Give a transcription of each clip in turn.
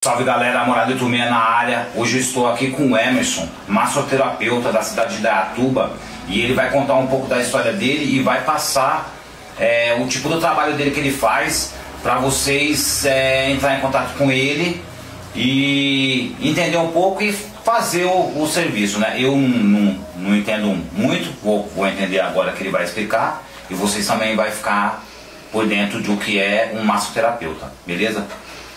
Salve galera, Morada de Turminha na área. Hoje eu estou aqui com o Emerson, massoterapeuta da cidade de Indaiatuba, e ele vai contar um pouco da história dele e vai passar o tipo do trabalho dele que ele faz para vocês entrar em contato com ele e entender um pouco e fazer o serviço, né? Eu não entendo muito, vou entender agora que ele vai explicar, e vocês também vai ficar por dentro do que é um massoterapeuta, beleza?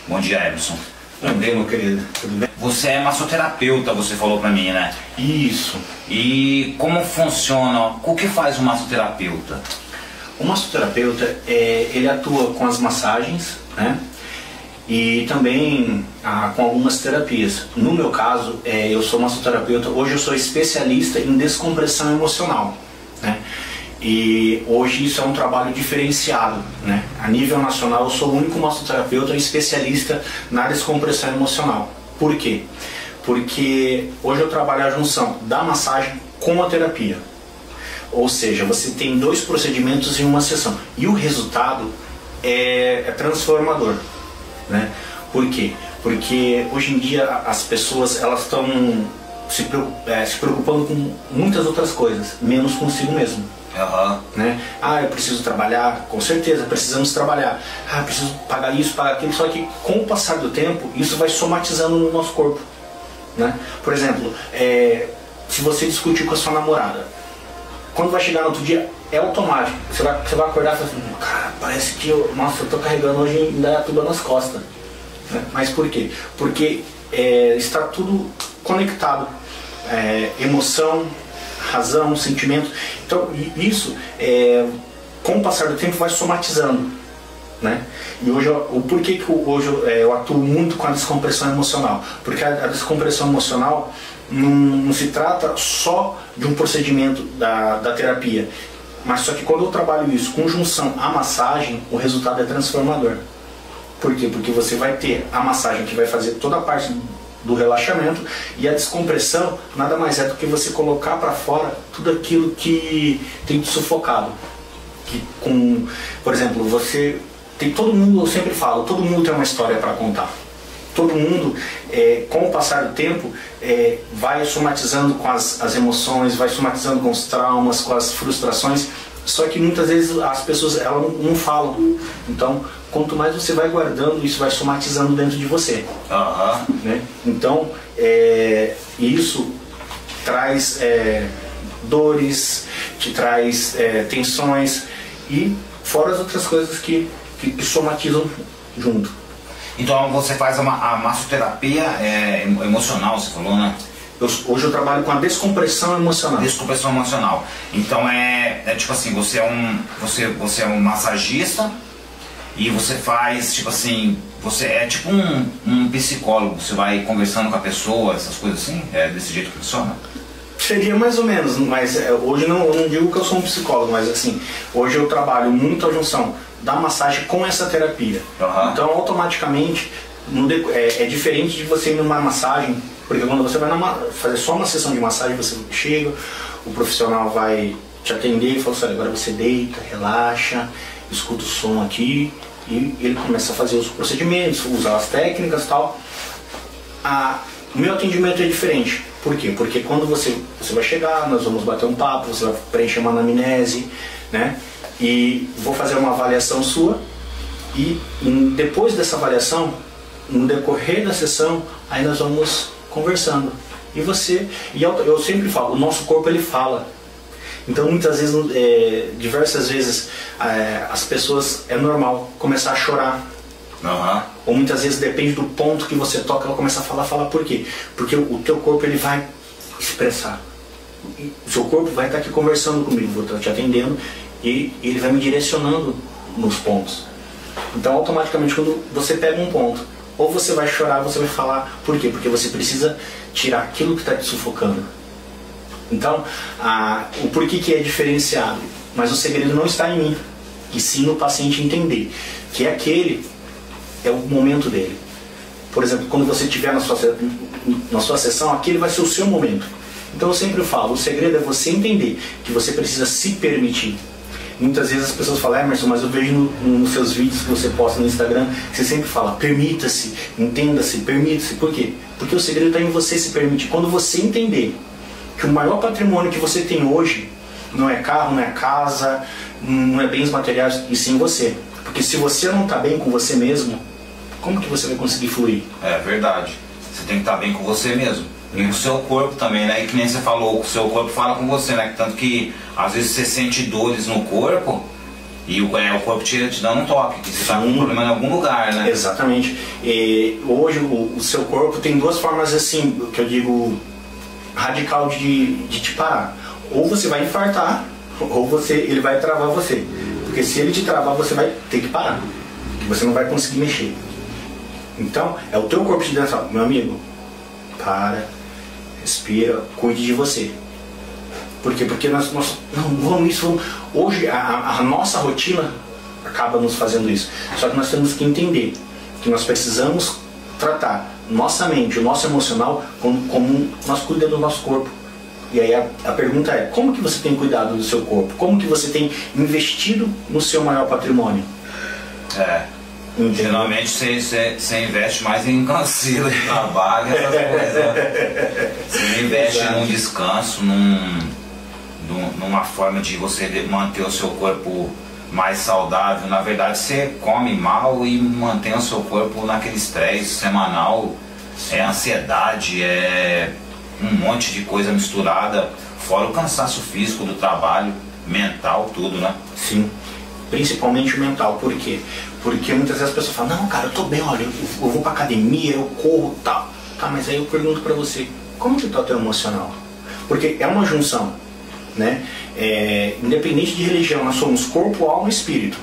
Bom dia, Emerson. Tudo bem, meu querido? Tudo bem? Você é massoterapeuta, você falou pra mim, né? Isso. E como funciona, o que faz um massoterapeuta? O massoterapeuta, ele atua com as massagens, né? E também com algumas terapias. No meu caso, eu sou massoterapeuta, hoje eu sou especialista em descompressão emocional, né? E hoje isso é um trabalho diferenciado, né? A nível nacional eu sou o único massoterapeuta especialista na descompressão emocional. Por quê? Porque hoje eu trabalho a junção da massagem com a terapia. Ou seja, você tem dois procedimentos em uma sessão. E o resultado é transformador, né? Por quê? Porque hoje em dia as pessoas elas estão se preocupando com muitas outras coisas, menos consigo mesmo. Uhum. Né? Eu preciso trabalhar, com certeza precisamos trabalhar. Eu preciso pagar isso, pagar aquilo. Só que com o passar do tempo, isso vai somatizando no nosso corpo, né? Por exemplo, se você discutir com a sua namorada, quando vai chegar no outro dia, é automático. Você vai acordar e falar assim: cara, parece que eu tô carregando hoje ainda tudo nas costas, né? Mas por quê? Porque está tudo conectado. Emoção, razão, sentimento. Então isso, com o passar do tempo, vai somatizando, né? E hoje, o porquê que hoje eu atuo muito com a descompressão emocional? Porque a descompressão emocional não se trata só de um procedimento da terapia, mas só que quando eu trabalho isso com junção à massagem, o resultado é transformador. Por quê? Porque você vai ter a massagem que vai fazer toda a parte do relaxamento, e a descompressão nada mais é do que você colocar para fora tudo aquilo que tem te sufocado. Por exemplo, você tem todo mundo, eu sempre falo, todo mundo tem uma história para contar. Todo mundo, com o passar do tempo, vai somatizando com as emoções, vai somatizando com os traumas, com as frustrações. Só que muitas vezes as pessoas elas não falam. Então, quanto mais você vai guardando, isso vai somatizando dentro de você. Uhum. Né? Então, isso traz dores, te traz tensões, e fora as outras coisas que somatizam junto. Então você faz a massoterapia emocional, você falou, né? Hoje eu trabalho com a descompressão emocional. Descompressão emocional. Então tipo assim, você é um massagista e você faz, tipo assim, você é tipo um psicólogo, você vai conversando com a pessoa, essas coisas assim? É desse jeito que funciona? Seria mais ou menos, mas hoje eu não digo que eu sou um psicólogo, mas assim, hoje eu trabalho muito a junção da massagem com essa terapia. Uhum. Então automaticamente é diferente de você ir numa massagem. Porque quando você vai fazer só uma sessão de massagem, você chega, o profissional vai te atender e fala assim: agora você deita, relaxa, escuta o som aqui, e ele começa a fazer os procedimentos, usar as técnicas e tal. O meu atendimento é diferente. Por quê? Porque quando você vai chegar, nós vamos bater um papo, você vai preencher uma anamnese, né? E vou fazer uma avaliação sua, e depois dessa avaliação, no decorrer da sessão, aí nós vamos conversando. E eu sempre falo, o nosso corpo ele fala. Então muitas vezes, diversas vezes, as pessoas, é normal começar a chorar. Uhum. Ou muitas vezes, depende do ponto que você toca, ela começa a falar. Por quê? Porque o teu corpo ele vai expressar. O seu corpo vai estar aqui conversando comigo, vou estar te atendendo, e ele vai me direcionando nos pontos. Então automaticamente, quando você pega um ponto, ou você vai chorar, você vai falar. Por quê? Porque você precisa tirar aquilo que está te sufocando. Então, o porquê que é diferenciado? Mas o segredo não está em mim, e sim no paciente entender que aquele é o momento dele. Por exemplo, quando você estiver na sua sessão, aquele vai ser o seu momento. Então eu sempre falo, o segredo é você entender que você precisa se permitir. Muitas vezes as pessoas falam, Emerson, mas eu vejo nos seus vídeos que você posta no Instagram, que você sempre fala, permita-se, entenda-se, permita-se. Por quê? Porque o segredo está em você se permitir. Quando você entender que o maior patrimônio que você tem hoje não é carro, não é casa, não é bens materiais, e sim você. Porque se você não está bem com você mesmo, como que você vai conseguir fluir? É verdade. Você tem que estar bem com você mesmo. E o seu corpo também, né? E que nem você falou, o seu corpo fala com você, né? Tanto que às vezes você sente dores no corpo e o corpo te dando um toque, que você está com um problema em algum lugar, né? Exatamente. E hoje o seu corpo tem duas formas assim, que eu digo, radical de te parar. Ou você vai infartar, ou ele vai travar você. Porque se ele te travar, você vai ter que parar. Você não vai conseguir mexer. Então, é o teu corpo te dizendo assim, meu amigo, para, respira, cuide de você. Por quê? Porque nós não vamos isso. Vamos. Hoje a nossa rotina acaba nos fazendo isso. Só que nós temos que entender que nós precisamos tratar nossa mente, o nosso emocional como nós cuidamos do nosso corpo. E aí a pergunta é, como que você tem cuidado do seu corpo? Como que você tem investido no seu maior patrimônio? Geralmente você investe mais em cancela, em trabalho, essas coisas. Você investe num descanso, numa forma de você manter o seu corpo mais saudável. Na verdade, você come mal e mantém o seu corpo naquele estresse semanal. É ansiedade, é um monte de coisa misturada, fora o cansaço físico do trabalho, mental, tudo, né? Sim, principalmente o mental. Por quê? Porque muitas vezes as pessoas falam, não, cara, eu tô bem, olha, eu vou pra academia, eu corro, tal. Tá, mas aí eu pergunto pra você, como que tá o teu emocional? Porque é uma junção, né? Independente de religião, nós somos corpo, alma e espírito.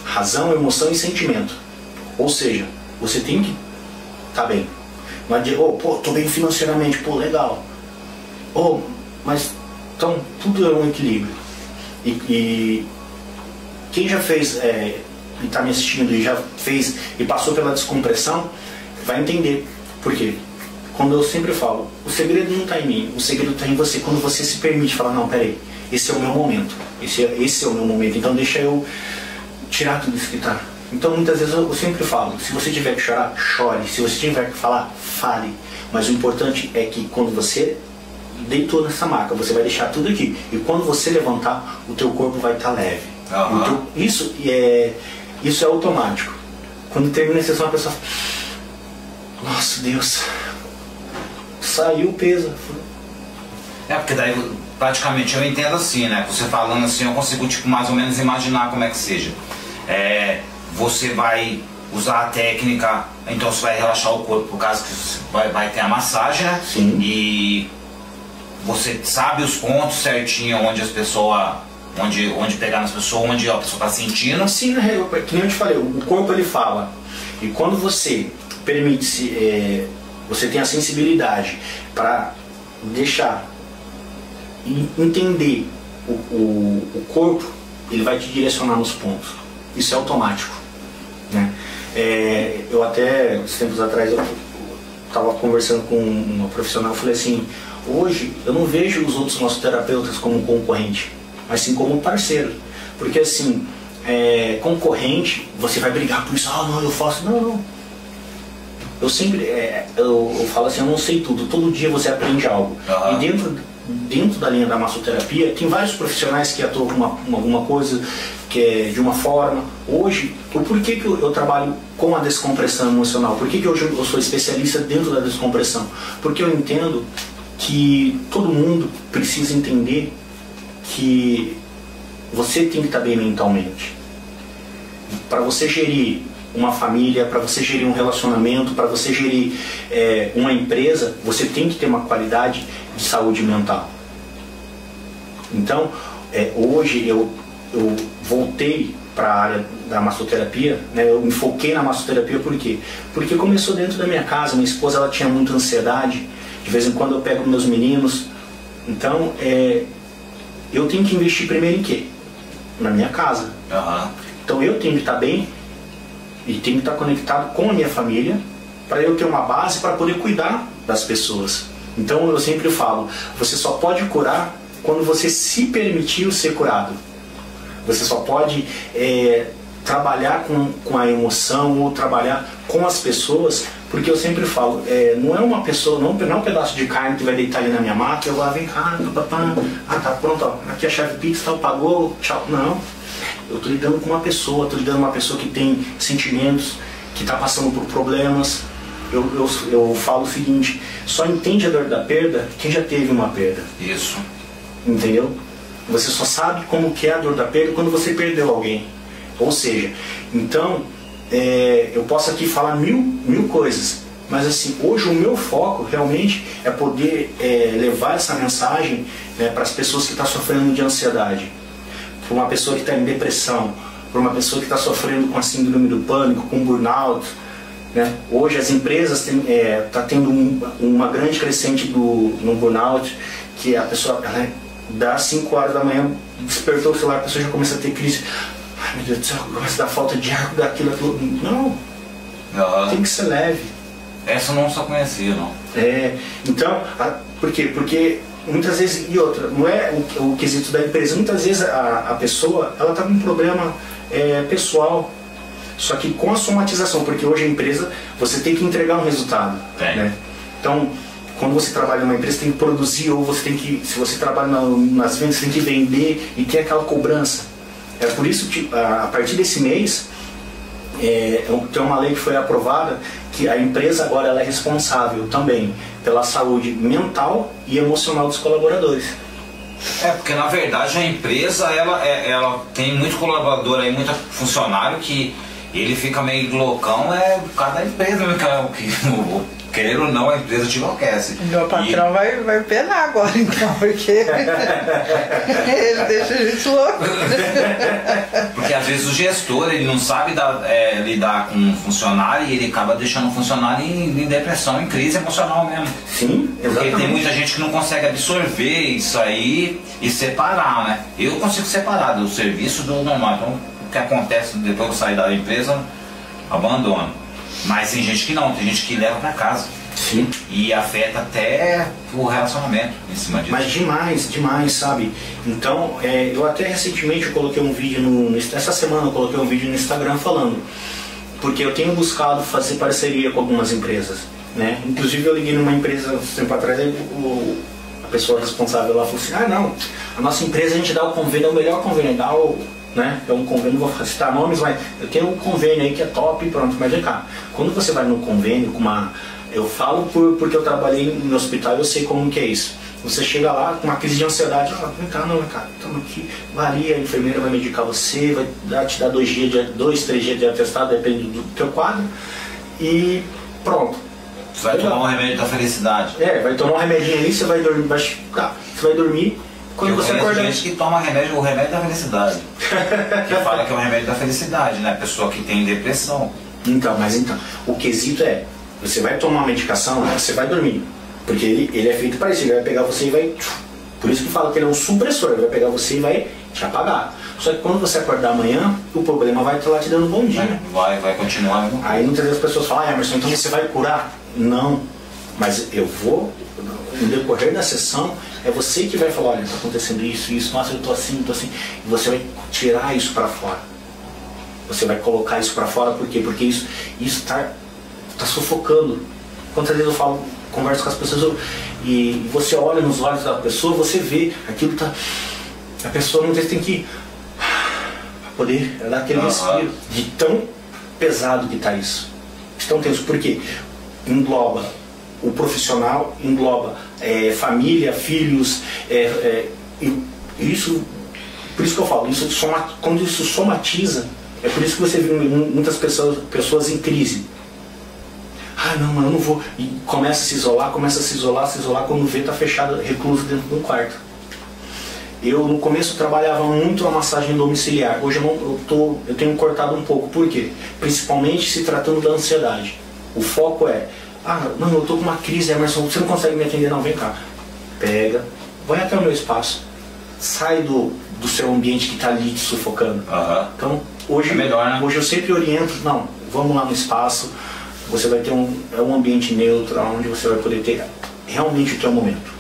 Razão, emoção e sentimento. Ou seja, você tem que tá bem. Não adianta, pô, tô bem financeiramente, pô, legal. Mas então tudo é um equilíbrio. E quem já fez, e está me assistindo e já fez e passou pela descompressão, vai entender. Por quê? Quando eu sempre falo, o segredo não está em mim, o segredo está em você. Quando você se permite falar, não, peraí, esse é o meu momento, esse é o meu momento, então deixa eu tirar tudo isso que está. Então muitas vezes eu sempre falo, se você tiver que chorar, chore, se você tiver que falar, fale. Mas o importante é que quando você deitou nessa maca, você vai deixar tudo aqui. E quando você levantar, o teu corpo vai estar leve. Então, isso é automático. Quando termina a sessão, a pessoa fala, nossa Deus, saiu o peso. Porque daí praticamente eu entendo assim, né? Você falando assim, eu consigo tipo, mais ou menos imaginar como é que seja. Você vai usar a técnica, então você vai relaxar o corpo, por causa que você vai ter a massagem, né? Sim. E você sabe os pontos certinho onde as pessoas, onde pegar nas pessoas, onde a pessoa está sentindo. Sim, que nem eu te falei, o corpo ele fala. E quando você permite-se, você tem a sensibilidade para deixar entender o corpo, ele vai te direcionar nos pontos. Isso é automático, né? Eu até, uns tempos atrás, eu estava conversando com uma profissional, eu falei assim, hoje eu não vejo os outros massoterapeutas como concorrente, mas sim como parceiro. Porque assim, concorrente, você vai brigar por isso, não, eu faço, não. Eu sempre, eu falo assim, eu não sei tudo, todo dia você aprende algo. E dentro da linha da massoterapia, tem vários profissionais que atuam com alguma coisa, que é de uma forma. Hoje, o porquê que eu trabalho com a descompressão emocional? Por que hoje eu sou especialista dentro da descompressão? Porque eu entendo que todo mundo precisa entender que você tem que estar bem mentalmente. Para você gerir uma família, para você gerir um relacionamento, para você gerir uma empresa, você tem que ter uma qualidade de saúde mental. Então, hoje eu voltei para a área da massoterapia, né? Eu me foquei na massoterapia por quê? Porque começou dentro da minha casa, minha esposa ela tinha muita ansiedade, de vez em quando eu pego meus meninos, então eu tenho que investir primeiro em quê? Na minha casa. Então eu tenho que estar bem e tenho que estar conectado com a minha família para eu ter uma base para poder cuidar das pessoas. Então eu sempre falo, você só pode curar quando você se permitiu ser curado. Você só pode trabalhar com a emoção ou trabalhar com as pessoas, porque eu sempre falo, não é uma pessoa, não é um pedaço de carne que vai deitar ali na minha mata, eu vou lá, vem cá, tá pronto, ó, aqui a chave Pix, tal, pagou, tchau. Não, eu estou lidando com uma pessoa, estou lidando com uma pessoa que tem sentimentos, que está passando por problemas. Eu falo o seguinte, só entende a dor da perda quem já teve uma perda. Isso. Entendeu? Você só sabe como que é a dor da perda quando você perdeu alguém. Ou seja, então, eu posso aqui falar mil coisas, mas assim, hoje o meu foco realmente é poder levar essa mensagem, né, para as pessoas que estão sofrendo de ansiedade, para uma pessoa que está em depressão, para uma pessoa que está sofrendo com a síndrome do pânico, com burnout, né? Hoje as empresas tá tendo uma grande crescente no burnout, que a pessoa das 5 horas da manhã despertou o celular, a pessoa já começa a ter crise. Ai meu Deus do céu, começa a dar falta de ar, daquilo. Não, tem que ser leve. Essa eu não só conhecia, não. Então, por quê? Porque muitas vezes, e outra, não é o quesito da empresa, muitas vezes a pessoa, ela tá com um problema pessoal, só que com a somatização, porque hoje a empresa, você tem que entregar um resultado, né? Então, quando você trabalha numa empresa, você tem que produzir, ou você tem que, se você trabalha nas vendas, você tem que vender, e tem aquela cobrança. É por isso que, a partir desse mês, tem uma lei que foi aprovada, que a empresa agora ela é responsável também pela saúde mental e emocional dos colaboradores. Porque na verdade a empresa, ela tem muito colaborador aí, muito funcionário que ele fica meio loucão, por causa da empresa, querer ou não, a empresa te enlouquece. Meu patrão vai penar agora, então, porque ele deixa a gente louco. Porque às vezes o gestor, ele não sabe lidar com um funcionário, e ele acaba deixando o funcionário em depressão, em crise emocional mesmo. Sim, exatamente. Porque tem muita gente que não consegue absorver isso aí e separar, né? Eu consigo separar do serviço do normal. Então, o que acontece depois que eu sair da empresa, abandono. Mas tem gente que não, tem gente que leva pra casa. Sim. E afeta até o relacionamento em cima disso. Mas demais, sabe? Então, eu até recentemente eu coloquei um vídeo essa semana eu coloquei um vídeo no Instagram falando, porque eu tenho buscado fazer parceria com algumas empresas, né? Inclusive eu liguei numa empresa um tempo atrás, a pessoa responsável lá falou assim, não, a nossa empresa a gente dá o convênio, é o melhor convênio, né? É um convênio, não vou citar nomes, mas eu tenho um convênio aí que é top e pronto. Mas vem cá, quando você vai no convênio com eu falo porque eu trabalhei no hospital e eu sei como que é isso. Você chega lá com uma crise de ansiedade, vem cá, estamos aqui, varia, a enfermeira vai medicar você, vai te dar 2, 3 dias de atestado, depende do teu quadro, e pronto. Você vai tomar um remédio da felicidade. Vai tomar um remedinho ali, você vai dormir, você vai dormir. Quando você acorda... gente que toma o remédio da felicidade. Que fala que é o remédio da felicidade, né? Pessoa que tem depressão. Então, o quesito você vai tomar uma medicação, você vai dormir. Porque ele é feito para isso, ele vai pegar você e vai... Por isso que fala que ele é um supressor, ele vai pegar você e vai te apagar. Só que quando você acordar amanhã, o problema vai estar lá te dando um bom dia. Vai continuar mesmo. Aí muitas vezes as pessoas falam, Emerson, então você vai curar? Não, mas eu vou... No decorrer da sessão, é você que vai falar, olha, está acontecendo isso, nossa, eu tô assim, e você vai tirar isso para fora. Você vai colocar isso para fora, por quê? Porque isso tá sufocando. Quantas vezes eu converso com as pessoas e você olha nos olhos da pessoa, você vê aquilo a pessoa muitas vezes tem que poder dar aquele respiro de tão pesado que tá isso. De tão tenso, por quê? Engloba o profissional, engloba família, filhos, isso, por isso que eu falo, quando isso somatiza, é por isso que você vê muitas pessoas em crise. Não, mas eu não vou. E começa a se isolar, quando vê, tá fechado, recluso dentro de um quarto. Eu no começo trabalhava muito a massagem domiciliar, hoje eu tenho cortado um pouco, por quê? Principalmente se tratando da ansiedade. O foco não, eu tô com uma crise, Emerson, você não consegue me atender? Não, vem cá. Pega, vai até o meu espaço, sai do seu ambiente que está ali te sufocando. Então, hoje, melhor, né? Hoje eu sempre oriento, não, vamos lá no espaço, você vai ter um ambiente neutro, onde você vai poder ter realmente o teu momento.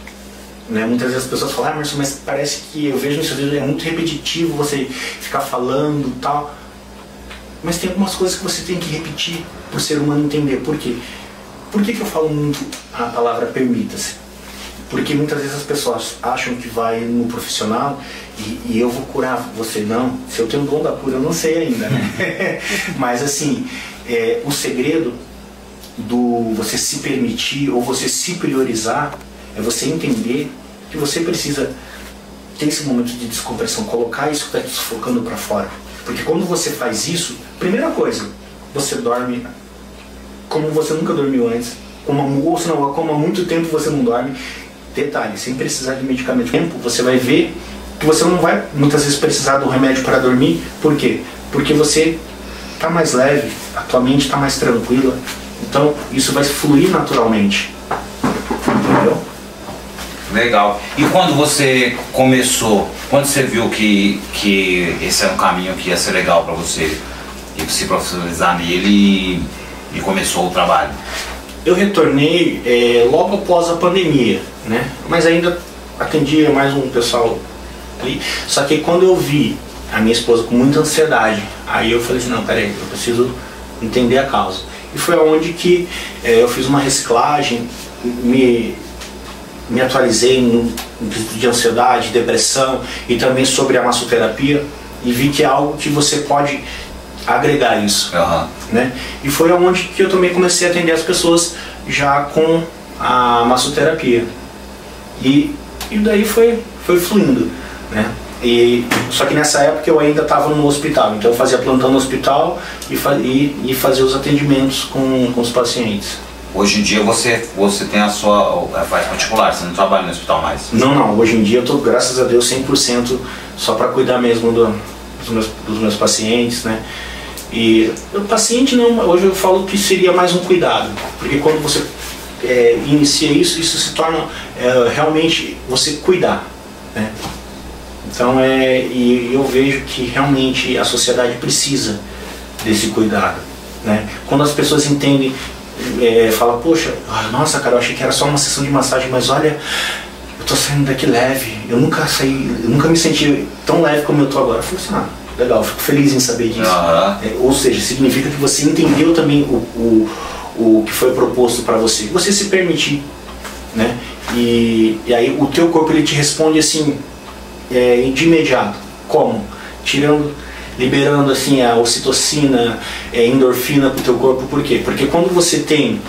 né? Muitas vezes as pessoas falam, Emerson, mas parece que eu vejo no seu vídeo, é muito repetitivo você ficar falando e tal. Mas tem algumas coisas que você tem que repetir para o ser humano entender. Por quê? Por que eu falo muito a palavra permita-se? Porque muitas vezes as pessoas acham que vai no profissional e eu vou curar você. Não, se eu tenho o dom da cura eu não sei ainda, né? Mas assim, o segredo do você se permitir ou você se priorizar é você entender que você precisa ter esse momento de descompressão, colocar isso que está te sufocando para fora. Porque quando você faz isso, primeira coisa, você dorme como você nunca dormiu antes, ou se não, como há muito tempo você não dorme. Detalhe, sem precisar de medicamento. Você vai ver que você não vai muitas vezes precisar do remédio para dormir. Por quê? Porque você está mais leve, a tua mente está mais tranquila. Então isso vai fluir naturalmente. Entendeu? Legal. E quando você começou, quando você viu que esse era um caminho que ia ser legal para você e se profissionalizar nele e começou o trabalho? Eu retornei logo após a pandemia, né? Mas ainda atendia mais um pessoal ali. Só que quando eu vi a minha esposa com muita ansiedade, aí eu falei assim, não, peraí, eu preciso entender a causa. E foi onde que eu fiz uma reciclagem, me atualizei no de ansiedade, depressão e também sobre a massoterapia e vi que é algo que você pode agregar isso, né? E foi onde que eu também comecei a atender as pessoas já com a massoterapia e daí foi fluindo, né? Só que nessa época eu ainda estava no hospital, então eu fazia plantão no hospital e fazia os atendimentos com os pacientes. Hoje em dia você tem a sua faz particular, você não trabalha no hospital mais? Não, hoje em dia eu estou, graças a Deus, 100% só para cuidar mesmo dos meus pacientes, né? E o paciente não, hoje eu falo que seria mais um cuidado, porque quando você inicia isso se torna realmente você cuidar, né? Então e eu vejo que realmente a sociedade precisa desse cuidado, né? Quando as pessoas entendem, fala, poxa, nossa cara, eu achei que era só uma sessão de massagem, mas olha, eu tô saindo daqui leve, eu nunca me senti tão leve como eu tô agora. Eu falei assim, legal, fico feliz em saber disso. Ou seja, significa que você entendeu também o que foi proposto para você. Você se permitir, né? E aí o teu corpo ele te responde assim, de imediato. Como? Liberando assim a ocitocina, endorfina para o teu corpo. Por quê? Porque quando você tem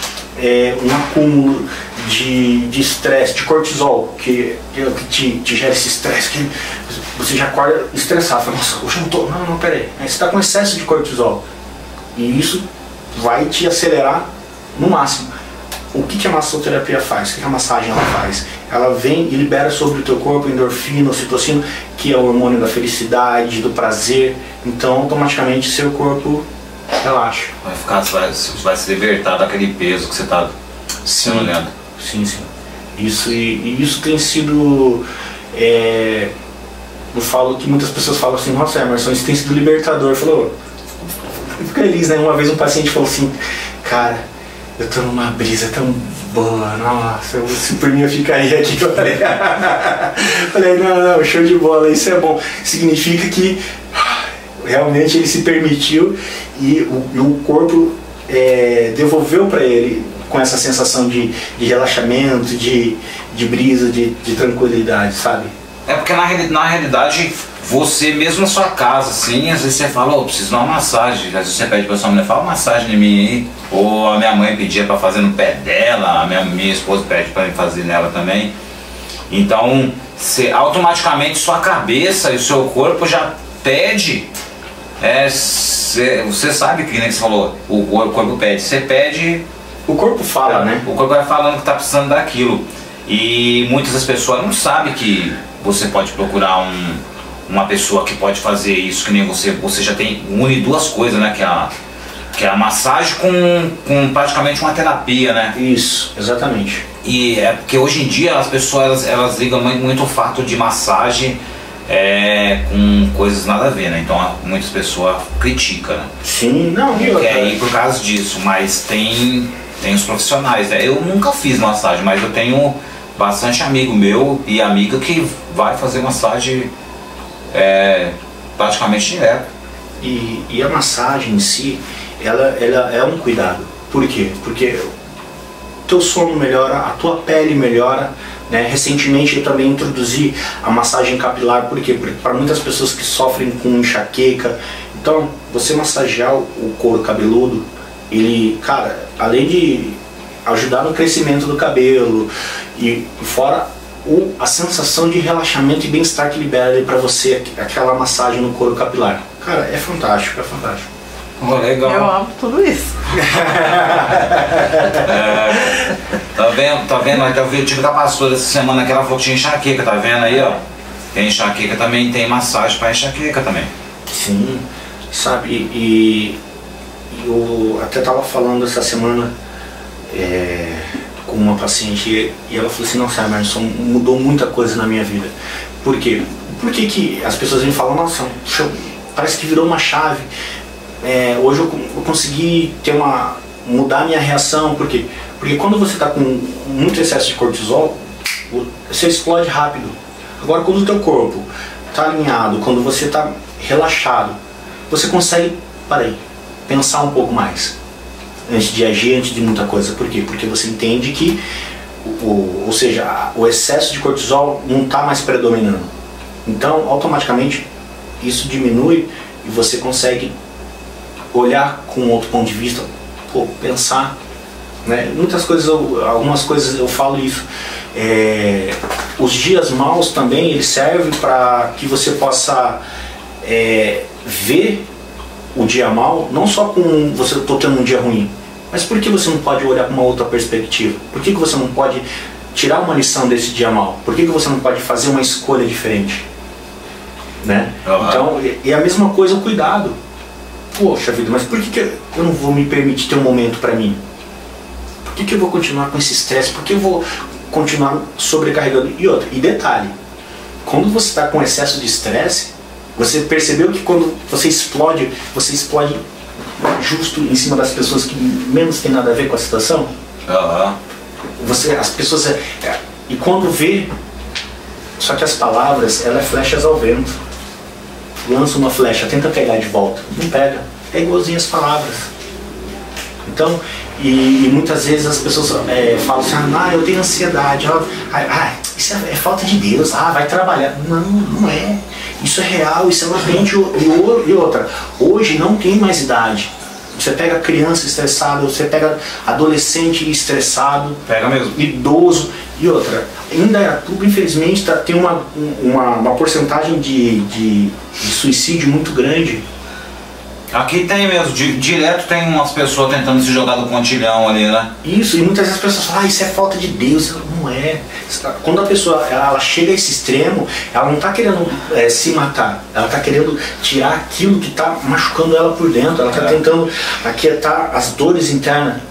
um acúmulo de estresse, de cortisol, que te gera esse estresse, que você já acorda estressado, fala, nossa, hoje eu não tô, não, peraí, aí você está com excesso de cortisol e isso vai te acelerar no máximo. O que a massoterapia faz? O que a massagem ela faz? Ela vem e libera sobre o teu corpo endorfina, ocitocina, que é o hormônio da felicidade, do prazer. Então automaticamente seu corpo relaxa. Vai se libertar daquele peso que você está olhando. Sim. Isso tem sido... eu falo que muitas pessoas falam assim, nossa Emerson, isso tem sido libertador. Eu falo, fico feliz, né? Uma vez um paciente falou assim, cara, eu tô numa brisa tão boa, nossa, se por mim eu ficaria aqui. Eu falei, não, show de bola, isso é bom. Significa que realmente ele se permitiu e o corpo devolveu para ele com essa sensação de relaxamento, de brisa, de tranquilidade, sabe? Porque na realidade, você mesmo na sua casa, assim, às vezes você fala, eu preciso de uma massagem. Às vezes você pede pra sua mulher, fala uma massagem em mim aí. Ou a minha mãe pedia pra fazer no pé dela, a minha esposa pede pra fazer nela também. Então, automaticamente sua cabeça e o seu corpo já pede. Você sabe que nem você falou, o corpo pede. Você pede... O corpo fala, né? O corpo vai falando que tá precisando daquilo. E muitas das pessoas não sabem que você pode procurar uma pessoa que pode fazer isso, que nem você já tem une duas coisas, né? Que é a massagem com praticamente uma terapia, né? Isso, exatamente. E é porque hoje em dia as pessoas elas ligam muito o fato de massagem com coisas nada a ver, né? Então muitas pessoas criticam, né? Sim, não, quer ir por causa disso, mas tem os profissionais, né? Eu nunca fiz massagem, mas eu tenho bastante amigo meu e amiga que vai fazer massagem praticamente direto. E a massagem em si, ela é um cuidado. Por quê? Porque teu sono melhora, a tua pele melhora, né? Recentemente eu também introduzi a massagem capilar, por quê? Porque para muitas pessoas que sofrem com enxaqueca, então você massagear o couro cabeludo, ele, cara, além de ajudar no crescimento do cabelo e fora a sensação de relaxamento e bem-estar que libera para você aquela massagem no couro capilar. Cara, é fantástico, é fantástico. Oh, legal. Eu amo tudo isso. Tá vendo? Eu tive com a pastora essa semana que ela falou que tinha enxaqueca, tá vendo aí, ó? Tem enxaqueca também, tem massagem para enxaqueca também. Sim, sabe, e eu até tava falando essa semana com uma paciente e ela falou assim, nossa, Emerson, mudou muita coisa na minha vida. Por quê? Por que as pessoas me falam, nossa, parece que virou uma chave. Hoje eu consegui mudar a minha reação, porque quando você está com muito excesso de cortisol, você explode rápido. Agora quando o teu corpo está alinhado, quando você está relaxado, você consegue, pensar um pouco mais antes de agir, antes de muita coisa. Por quê? Porque você entende que, ou seja, o excesso de cortisol não está mais predominando. Então, automaticamente, isso diminui e você consegue olhar com outro ponto de vista, pensar, né? Algumas coisas eu falo isso. Os dias maus também, eles servem para que você possa ver o dia mau, não só com você tendo um dia ruim, mas por que você não pode olhar com uma outra perspectiva? Por que você não pode tirar uma lição desse dia mau? Por que você não pode fazer uma escolha diferente? Né? Uhum. Então, é a mesma coisa o cuidado. Poxa vida, mas por que eu não vou me permitir ter um momento para mim? Por que eu vou continuar com esse estresse? Por que eu vou continuar sobrecarregando? E detalhe, quando você está com excesso de estresse, você percebeu que quando você explode justo em cima das pessoas que menos tem nada a ver com a situação? Uhum. As pessoas... e quando vê, só que as palavras, ela é flechas ao vento. Lança uma flecha, tenta pegar de volta, não pega, é igualzinho as palavras. Então, e muitas vezes as pessoas falam assim, eu tenho ansiedade, isso é falta de Deus, vai trabalhar. Não, não é. Isso é real, isso é latente. E outra, hoje não tem mais idade. Você pega criança estressada, você pega adolescente estressado, pega mesmo. Idoso. E outra, em Indaiatuba, infelizmente, tem uma porcentagem de suicídio muito grande. Aqui tem mesmo, direto tem umas pessoas tentando se jogar do pontilhão ali, né? Isso, e muitas vezes as pessoas falam, isso é falta de Deus. Não é. Quando a pessoa ela chega a esse extremo, ela não está querendo se matar, ela está querendo tirar aquilo que está machucando ela por dentro, ela está tentando aquietar as dores internas.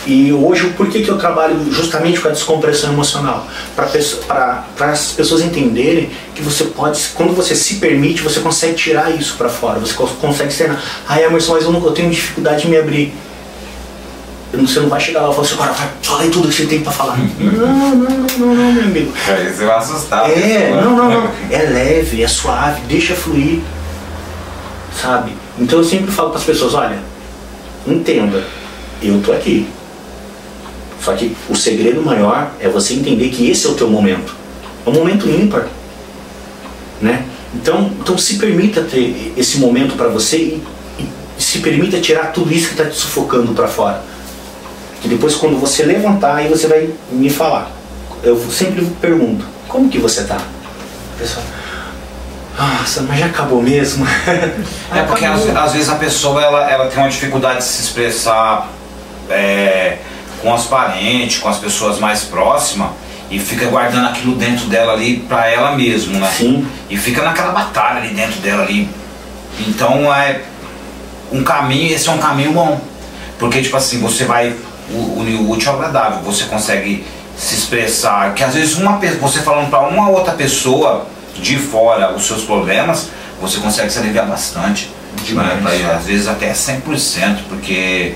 E hoje, por que eu trabalho justamente com a descompressão emocional? Para as pessoas entenderem que você pode, quando você se permite, você consegue tirar isso para fora, você consegue externar. Emerson, mas eu tenho dificuldade de me abrir. Você não vai chegar lá e falar assim, agora fala aí tudo que você tem para falar. Não, meu amigo. Você vai assustar. Não. É leve, é suave, deixa fluir. Sabe? Então eu sempre falo para as pessoas, olha, entenda, eu tô aqui. Só que o segredo maior é você entender que esse é o teu momento. É um momento ímpar, né? Então se permita ter esse momento para você e se permita tirar tudo isso que está te sufocando para fora. Que depois quando você levantar, aí você vai me falar. Eu sempre pergunto, como que você tá? Pessoal, nossa, mas já acabou mesmo? Porque às vezes a pessoa ela tem uma dificuldade de se expressar com os parentes, com as pessoas mais próximas, e fica guardando aquilo dentro dela ali pra ela mesma, né? Sim. E fica naquela batalha ali dentro dela ali. Então esse é um caminho bom. Porque tipo assim, você vai o útil ao agradável, você consegue se expressar, que às vezes você falando pra uma outra pessoa de fora os seus problemas, você consegue se aliviar bastante. Demais. Né? Às vezes até 100%, porque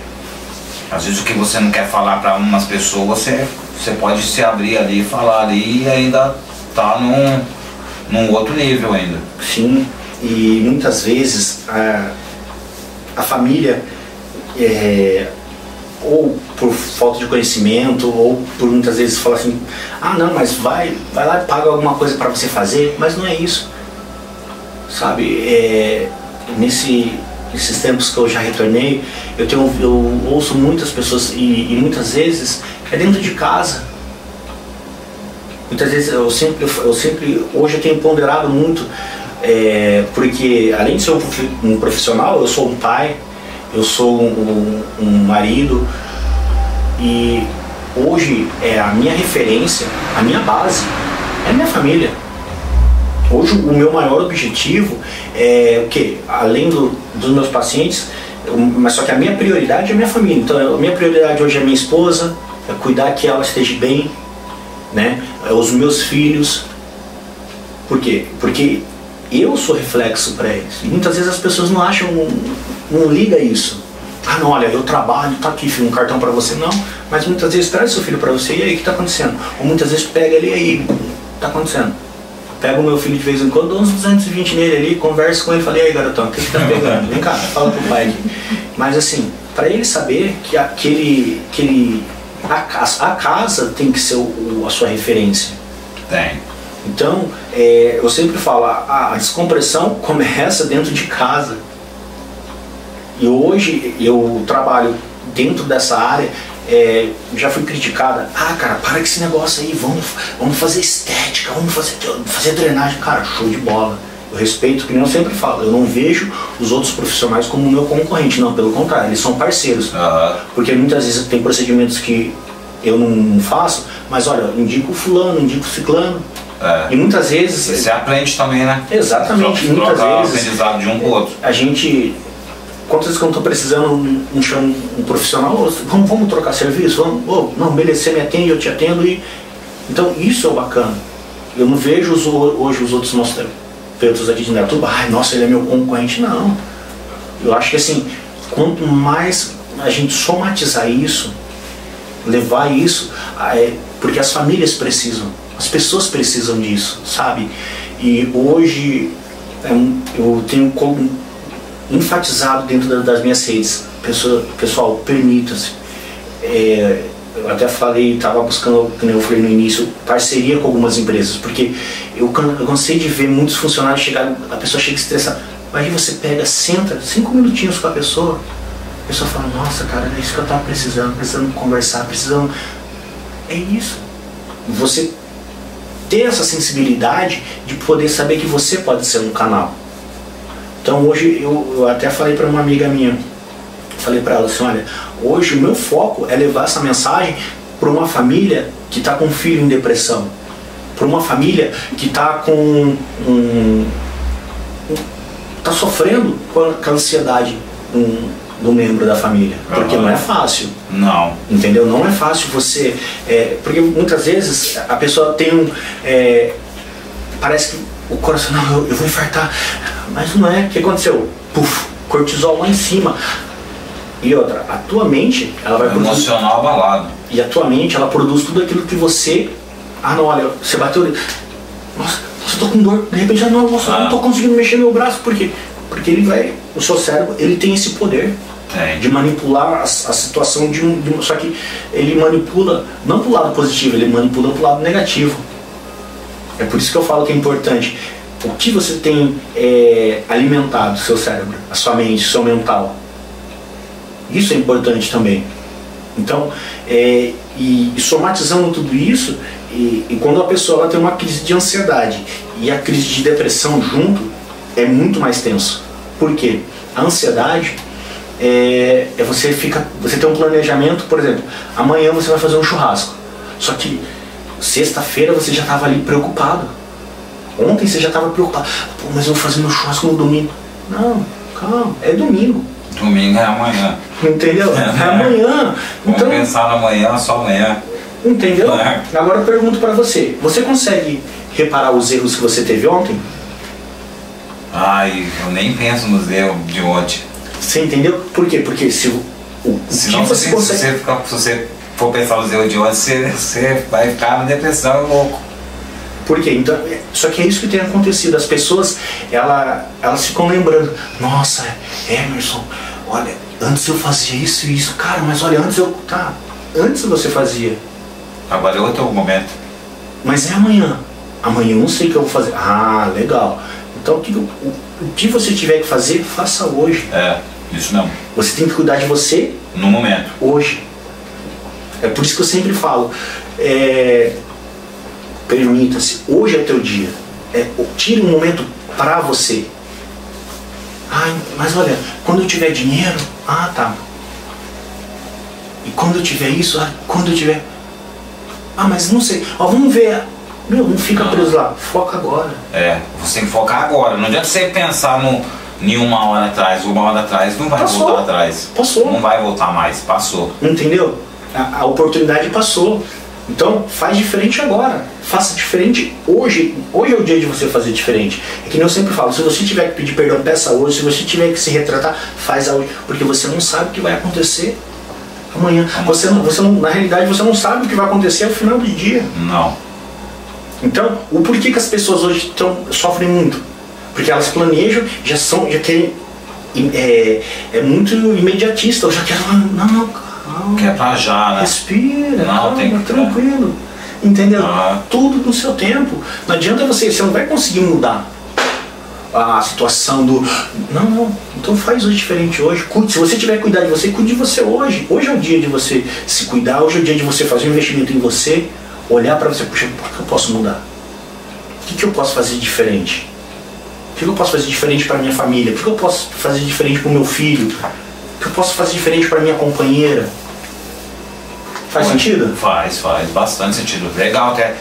Às vezes o que você não quer falar para umas pessoas, você pode se abrir ali e falar ali e ainda tá num outro nível ainda. Sim, e muitas vezes a família, ou por falta de conhecimento, ou por muitas vezes fala assim, ah não, mas vai lá e paga alguma coisa para você fazer, mas não é isso, sabe? Nesses tempos que eu já retornei, eu ouço muitas pessoas e muitas vezes é dentro de casa. Muitas vezes eu sempre hoje eu tenho ponderado muito, porque além de ser um profissional, eu sou um pai, eu sou um marido, e hoje a minha referência, a minha base é a minha família. Hoje o meu maior objetivo é o quê? Além dos meus pacientes, mas só que a minha prioridade é a minha família. Então a minha prioridade hoje é a minha esposa, é cuidar que ela esteja bem, né? Os meus filhos. Por quê? Porque eu sou reflexo para eles. E muitas vezes as pessoas não acham, não liga isso. Ah não, olha, eu trabalho, tá aqui filho, um cartão para você. Não, mas muitas vezes traz seu filho para você, e aí o que tá acontecendo? Ou muitas vezes pega ele aí, o que tá acontecendo? Pega o meu filho de vez em quando, dou uns 220 nele ali, converso com ele, falei, aí garotão, o que tá pegando? Vem cá, fala pro pai aqui. Mas assim, para ele saber que a casa tem que ser a sua referência. Tem. Então, eu sempre falo, a descompressão começa dentro de casa. E hoje eu trabalho dentro dessa área, já fui criticada. Ah, cara, para com esse negócio aí, vamos fazer estética, vamos fazer drenagem. Cara, show de bola. Eu respeito, que nem eu sempre falo, eu não vejo os outros profissionais como meu concorrente, não, pelo contrário, eles são parceiros. Porque muitas vezes tem procedimentos que eu não faço, mas olha, indico o fulano, indico o ciclano. E muitas vezes... Você aprende também, né? Exatamente. Troca muitas vezes aprendizado de um pro outro. A gente... Quantas vezes que eu não estou precisando, um profissional, vamos trocar serviço? Vamos? Não, beleza, você me atende, eu te atendo. Então isso é o bacana. Eu não vejo hoje os outros nossos terapeutas aqui de Indaiatuba, ai, nossa, ele é meu concorrente. Não. Eu acho que assim, quanto mais a gente somatizar isso, levar isso, porque as famílias precisam, as pessoas precisam disso, sabe? E hoje eu tenho enfatizado dentro das minhas redes, pessoal, permita-se. Eu até falei, estava buscando, como eu falei no início, parceria com algumas empresas, porque eu cansei de ver muitos funcionários chegar, a pessoa chega estressada, mas aí você pega, senta 5 minutinhos com a pessoa fala, nossa cara, é isso que eu estava precisando conversar, precisando. É isso. Você ter essa sensibilidade de poder saber que você pode ser um canal. Então hoje eu até falei para uma amiga minha, falei para ela assim, olha, hoje o meu foco é levar essa mensagem para uma família que está com um filho em depressão, para uma família que está tá sofrendo com a ansiedade do membro da família, porque não é fácil. Não. Entendeu? Não é fácil você... porque muitas vezes a pessoa tem parece que o coração, não, eu vou infartar, mas não é. O que aconteceu? Puf, cortisol lá em cima. E outra, a tua mente, ela vai produzir... Emocional abalado. E a tua mente, ela produz tudo aquilo que você... Ah não, olha, você bateu... Nossa, eu tô com dor. De repente, nossa, eu não tô conseguindo mexer meu braço. Por quê? Porque o seu cérebro, ele tem esse poder de manipular a situação só que ele manipula não pro lado positivo, ele manipula pro lado negativo. É por isso que eu falo que é importante o que você tem alimentado o seu cérebro, a sua mente, o seu mental. Isso é importante também. Então, e somatizando tudo isso, e quando a pessoa ela tem uma crise de ansiedade e a crise de depressão junto, é muito mais tenso. Por quê? A ansiedade você tem um planejamento, por exemplo, amanhã você vai fazer um churrasco. Só que sexta-feira você já estava ali preocupado. Ontem você já estava preocupado. Pô, mas eu vou fazer meu churrasco no domingo. Não, calma, é domingo. Domingo é amanhã. Entendeu? É amanhã. Vamos pensar no amanhã, só amanhã. Entendeu? Agora eu pergunto pra você. Você consegue reparar os erros que você teve ontem? Ai, eu nem penso nos erros de ontem. Você entendeu? Por quê? Porque se Senão, se você for pensar os erros de ontem, você vai ficar na depressão, louco. Por quê? Então, só que é isso que tem acontecido. As pessoas, elas ficam lembrando, nossa, Emerson, olha, antes eu fazia isso e isso, cara, mas olha, antes você fazia. Agora é outro momento. Mas é amanhã. Amanhã eu não sei o que eu vou fazer. Ah, legal. Então o que você tiver que fazer, faça hoje. É, isso mesmo. Você tem que cuidar de você no momento. Hoje. É por isso que eu sempre falo, permita-se, hoje é teu dia. Tire um momento para você. Ah, mas olha, quando eu tiver dinheiro, tá. E quando eu tiver isso, quando eu tiver... mas não sei, vamos ver. Meu, não fica preso lá, foca agora. Você tem que focar agora. Não adianta você pensar em uma hora atrás, não vai voltar atrás. Passou. Não vai voltar mais, passou. Entendeu? A oportunidade passou. Então, faz diferente agora. Faça diferente hoje. Hoje é o dia de você fazer diferente. É que nem eu sempre falo, se você tiver que pedir perdão, peça hoje. Se você tiver que se retratar, faz hoje. Porque você não sabe o que vai acontecer amanhã. Você não, na realidade, você não sabe o que vai acontecer ao final do dia. Não. Então, o porquê que as pessoas hoje sofrem muito? Porque elas planejam, já querem... É muito imediatista. Eu já quero... Não, calma. Quer pra já, né? Respira, calma, tem que... tranquilo. Entendeu? Tudo no seu tempo. Não adianta você não vai conseguir mudar a situação do... Não. Então faz hoje diferente hoje. Cuide. Se você tiver que cuidar de você, cuide de você hoje. Hoje é o dia de você se cuidar. Hoje é o dia de você fazer um investimento em você. Olhar para você, puxa, por que eu posso mudar? O que eu posso fazer diferente? O que eu posso fazer diferente para minha família? O que eu posso fazer diferente para o meu filho? O que eu posso fazer diferente para minha companheira? Faz sentido? Faz bastante sentido. Legal, até.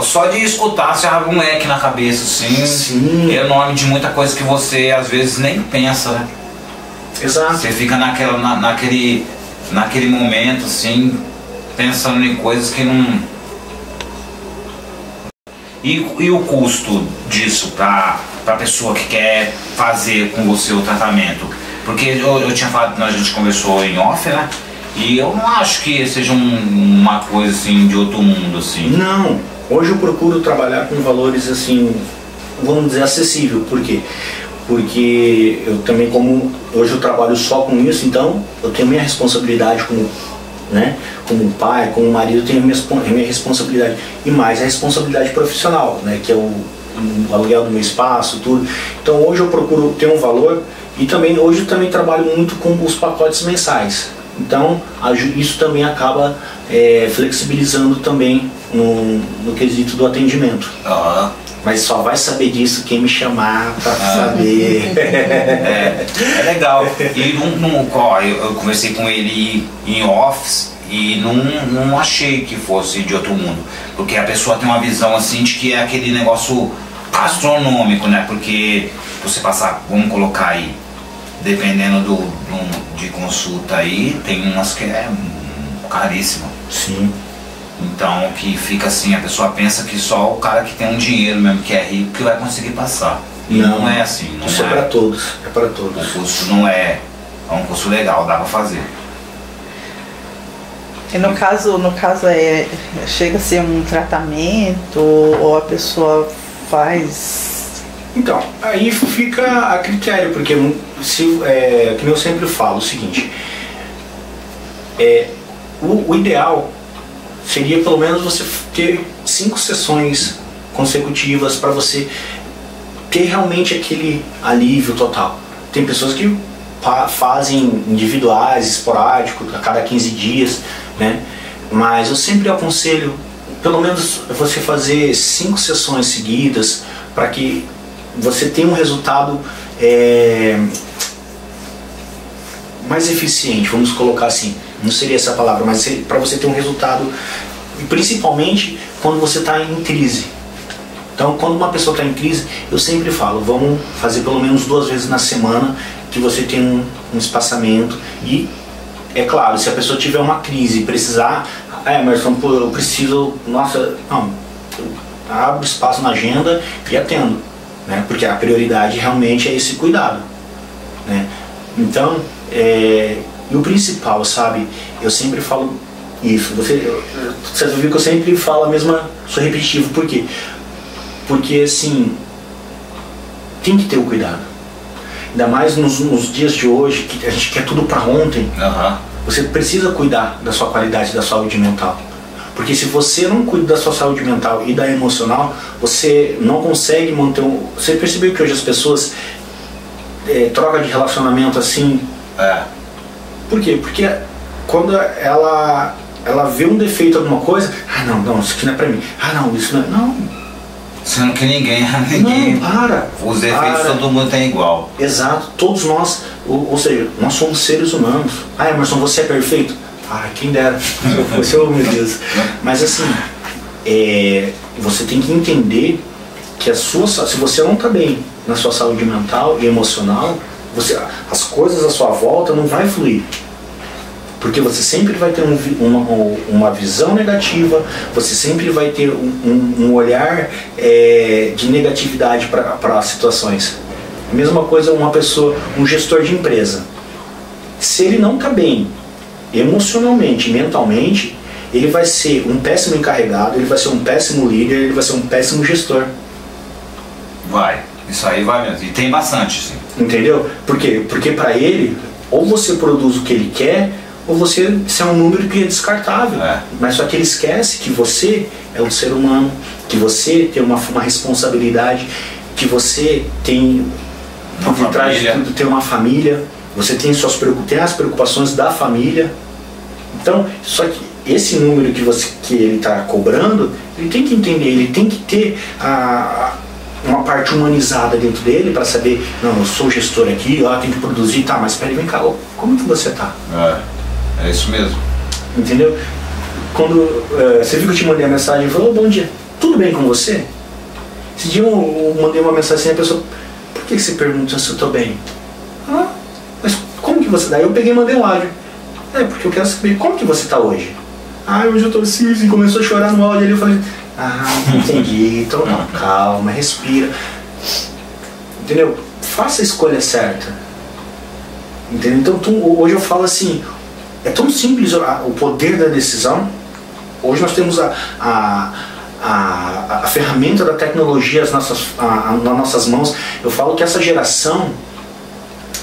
Só de escutar você abre um leque na cabeça, assim. Sim. Enorme de muita coisa que você às vezes nem pensa, né? Exato. Você fica naquele momento, assim, pensando em coisas que não... E o custo disso para a pessoa que quer fazer com você o tratamento? Porque eu tinha falado, a gente conversou em off, né? E eu não acho que seja uma coisa assim de outro mundo, assim. Não. Hoje eu procuro trabalhar com valores assim, vamos dizer, acessível. Por quê? Porque eu também, como hoje eu trabalho só com isso, então eu tenho minha responsabilidade como pai, como marido, eu tenho a minha responsabilidade. E mais a responsabilidade profissional, né? Que é o aluguel do meu espaço, tudo. Então hoje eu procuro ter um valor e também hoje eu também trabalho muito com os pacotes mensais. Então isso também acaba flexibilizando também no quesito do atendimento. Mas só vai saber disso quem me chamar para saber. É legal. E eu conversei com ele em office e não achei que fosse de outro mundo. Porque a pessoa tem uma visão assim de que é aquele negócio astronômico, né? Porque você passar, vamos colocar aí, dependendo de consulta aí, tem umas que é caríssima. Sim. Então que fica assim, a pessoa pensa que só o cara que tem um dinheiro mesmo, que é rico, que vai conseguir passar. E não é assim. Isso é para todos. É para todos. O curso não é um curso legal, dá para fazer. E no caso chega a ser um tratamento ou a pessoa faz... Então, aí fica a critério, porque que eu sempre falo o seguinte, o ideal seria pelo menos você ter 5 sessões consecutivas para você ter realmente aquele alívio total. Tem pessoas que fazem individuais, esporádicos, a cada 15 dias, né? Mas eu sempre aconselho pelo menos você fazer 5 sessões seguidas para que você tenha um resultado mais eficiente, vamos colocar assim. Não seria essa palavra, mas para você ter um resultado, principalmente quando você está em crise. Então, quando uma pessoa está em crise, eu sempre falo, vamos fazer pelo menos 2 vezes na semana, que você tem um espaçamento. E, é claro, se a pessoa tiver uma crise e precisar, Emerson, eu preciso, nossa, não, abro espaço na agenda e atendo, né? Porque a prioridade realmente é esse cuidado, né? Então, E o principal, sabe, eu sempre falo isso, você viu que eu sempre falo a mesma, sou repetitivo, por quê? Porque assim, tem que ter o cuidado. Ainda mais nos dias de hoje, que a gente quer tudo para ontem, você precisa cuidar da sua qualidade, da saúde mental. Porque se você não cuida da sua saúde mental e da emocional, você não consegue manter um... Você percebeu que hoje as pessoas trocam de relacionamento assim? Por quê? Porque quando ela vê um defeito em alguma coisa, não, isso aqui não é pra mim. Não, isso não é... Não. Sendo que ninguém... Não, para. Os defeitos todo mundo tem igual. Exato, todos nós, ou seja, nós somos seres humanos. Emerson, você é perfeito? Quem dera, se eu fosse, meu Deus. Mas assim, você tem que entender que se você não está bem na sua saúde mental e emocional, as coisas à sua volta não vai fluir. Porque você sempre vai ter uma visão negativa, você sempre vai ter um olhar de negatividade para as situações. A mesma coisa um gestor de empresa. Se ele não está bem emocionalmente, mentalmente, ele vai ser um péssimo encarregado, ele vai ser um péssimo líder, ele vai ser um péssimo gestor. Isso aí vai mesmo. E tem bastante, sim. Entendeu? Por quê? Porque para ele, ou você produz o que ele quer, ou você é um número que é descartável. Mas só que ele esquece que você é um ser humano, que você tem uma responsabilidade, que você tem, por detrás de tudo, tem uma família, você tem as preocupações da família. Então, só que esse número que ele está cobrando, ele tem que entender, ele tem que ter uma parte humanizada dentro dele para saber, não, eu sou gestor aqui, tenho que produzir, mas peraí, vem cá, como que você está? É isso mesmo. Entendeu? Quando você viu que eu te mandei a mensagem e falou, bom dia, tudo bem com você? Esse dia eu mandei uma mensagem assim, a pessoa, por que você pergunta se eu estou bem? Mas como que você... Daí eu peguei e mandei um áudio. Porque eu quero saber como que você está hoje. Hoje eu estou assim, começou a chorar no áudio ali, eu falei, entendi, então não, calma, respira. Entendeu? Faça a escolha certa. Entendeu? Então hoje eu falo assim, é tão simples o poder da decisão. Hoje nós temos a ferramenta da tecnologia nas nossas mãos. Eu falo que essa geração,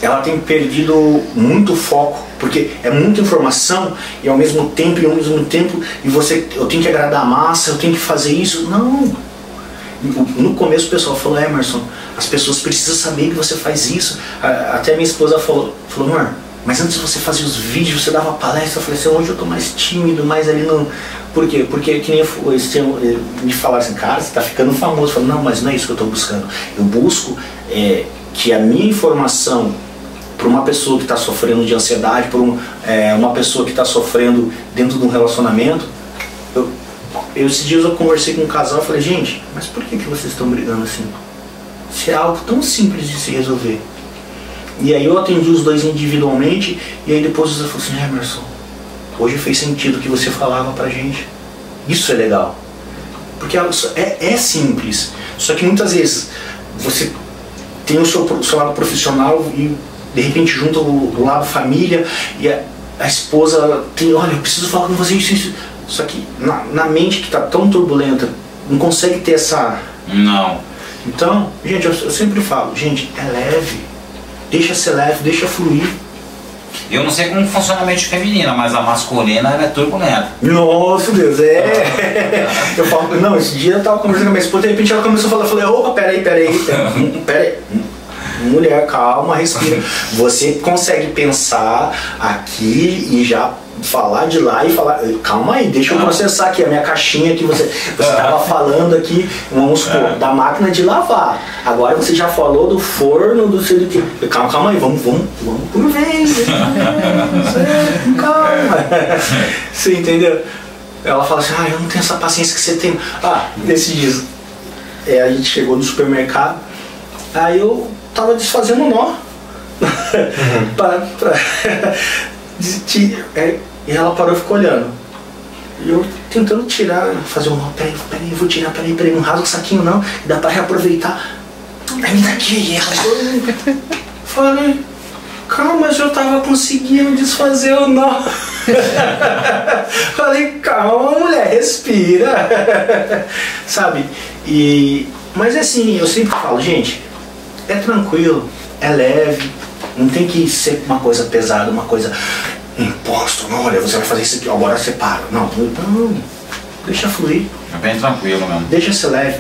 ela tem perdido muito foco, porque é muita informação e ao mesmo tempo eu tenho que agradar a massa, eu tenho que fazer isso. Não. No começo o pessoal falou, Emerson, as pessoas precisam saber que você faz isso. Até minha esposa falou, amor, mas antes você fazia os vídeos, você dava palestra. Eu falei assim, hoje eu tô mais tímido, mais ali não... Por quê? Porque que nem me falaram assim, cara, você tá ficando famoso. Eu falei, não, mas não é isso que eu tô buscando. Eu busco que a minha informação para uma pessoa que está sofrendo de ansiedade, para uma pessoa que está sofrendo dentro de um relacionamento. Esses dias eu conversei com um casal e falei, gente, mas por que vocês estão brigando assim? Se é algo tão simples de se resolver. E aí eu atendi os dois individualmente, e aí depois você falou assim, Emerson, hoje fez sentido o que você falava pra gente. Isso é legal. Porque é simples. Só que muitas vezes você tem o seu lado profissional e de repente junta o lado família, e a esposa tem, olha, eu preciso falar com você isso. Só que na mente que está tão turbulenta, não consegue ter essa... Não. Então, gente, eu sempre falo, gente, é leve. Deixa ser leve, deixa fluir. Eu não sei como funciona a mente feminina, mas a masculina ela é turbulenta. Nossa, Deus, Eu falo, não, esse dia eu tava conversando com a minha esposa, de repente ela começou a falar, eu falei, opa, peraí. Mulher, calma, respira. Você consegue pensar aqui e já falar de lá e falar, calma aí, deixa eu processar aqui a minha caixinha que você estava falando aqui, vamos supor, da máquina de lavar. Agora você já falou do forno, do sei do que. Calma aí, vamos por vez. Calma. Você entendeu? Ela fala assim, eu não tenho essa paciência que você tem. Nesses dias, a gente chegou no supermercado, aí eu tava desfazendo um nó. E ela parou e ficou olhando. E eu tentando tirar, fazer um nó, peraí, eu vou tirar, peraí, não rasga o saquinho não, dá pra reaproveitar. Aí me dá aqui, e ela falei, Calma, eu já tava conseguindo desfazer o nó. Falei, calma, mulher, respira. Sabe? Mas assim, eu sempre falo, gente, é tranquilo, é leve, não tem que ser uma coisa pesada, uma coisa imposto, não, olha, você vai fazer isso aqui, agora você para. Não, deixa fluir. É bem tranquilo mesmo. Deixa ser leve.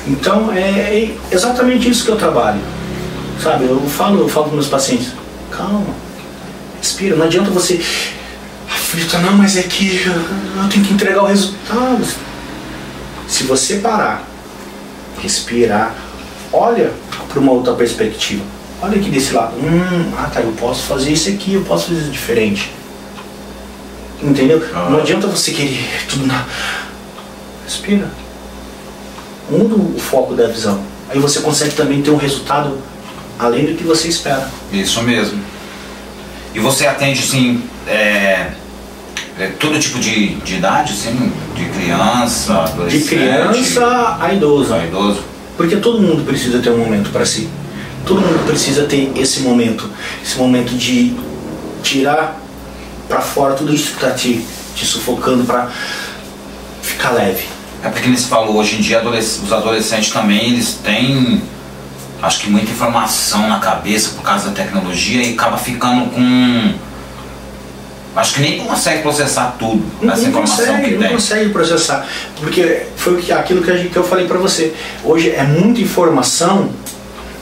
Então é exatamente isso que eu trabalho. Sabe, eu falo para meus pacientes, calma, respira, não adianta você aflita, não, mas é que eu tenho que entregar o resultado. Se você parar, respirar, olha para uma outra perspectiva, olha aqui desse lado, tá, eu posso fazer isso aqui, eu posso fazer isso diferente. Entendeu? Não adianta você querer tudo na... Respira. Muda o foco da visão. Aí você consegue também ter um resultado além do que você espera. Isso mesmo. E você atende, assim, todo tipo de idade, assim, de criança, adolescente? De criança a idoso. A idoso. Porque todo mundo precisa ter um momento para si. Todo mundo precisa ter esse momento de tirar para fora tudo isso que está te sufocando, para ficar leve. É porque você falou, hoje em dia os adolescentes também, eles têm, acho que muita informação na cabeça por causa da tecnologia e acaba ficando com... Acho que nem consegue processar tudo, essa informação que tem. Não consegue processar, porque foi aquilo que eu falei para você. Hoje é muita informação,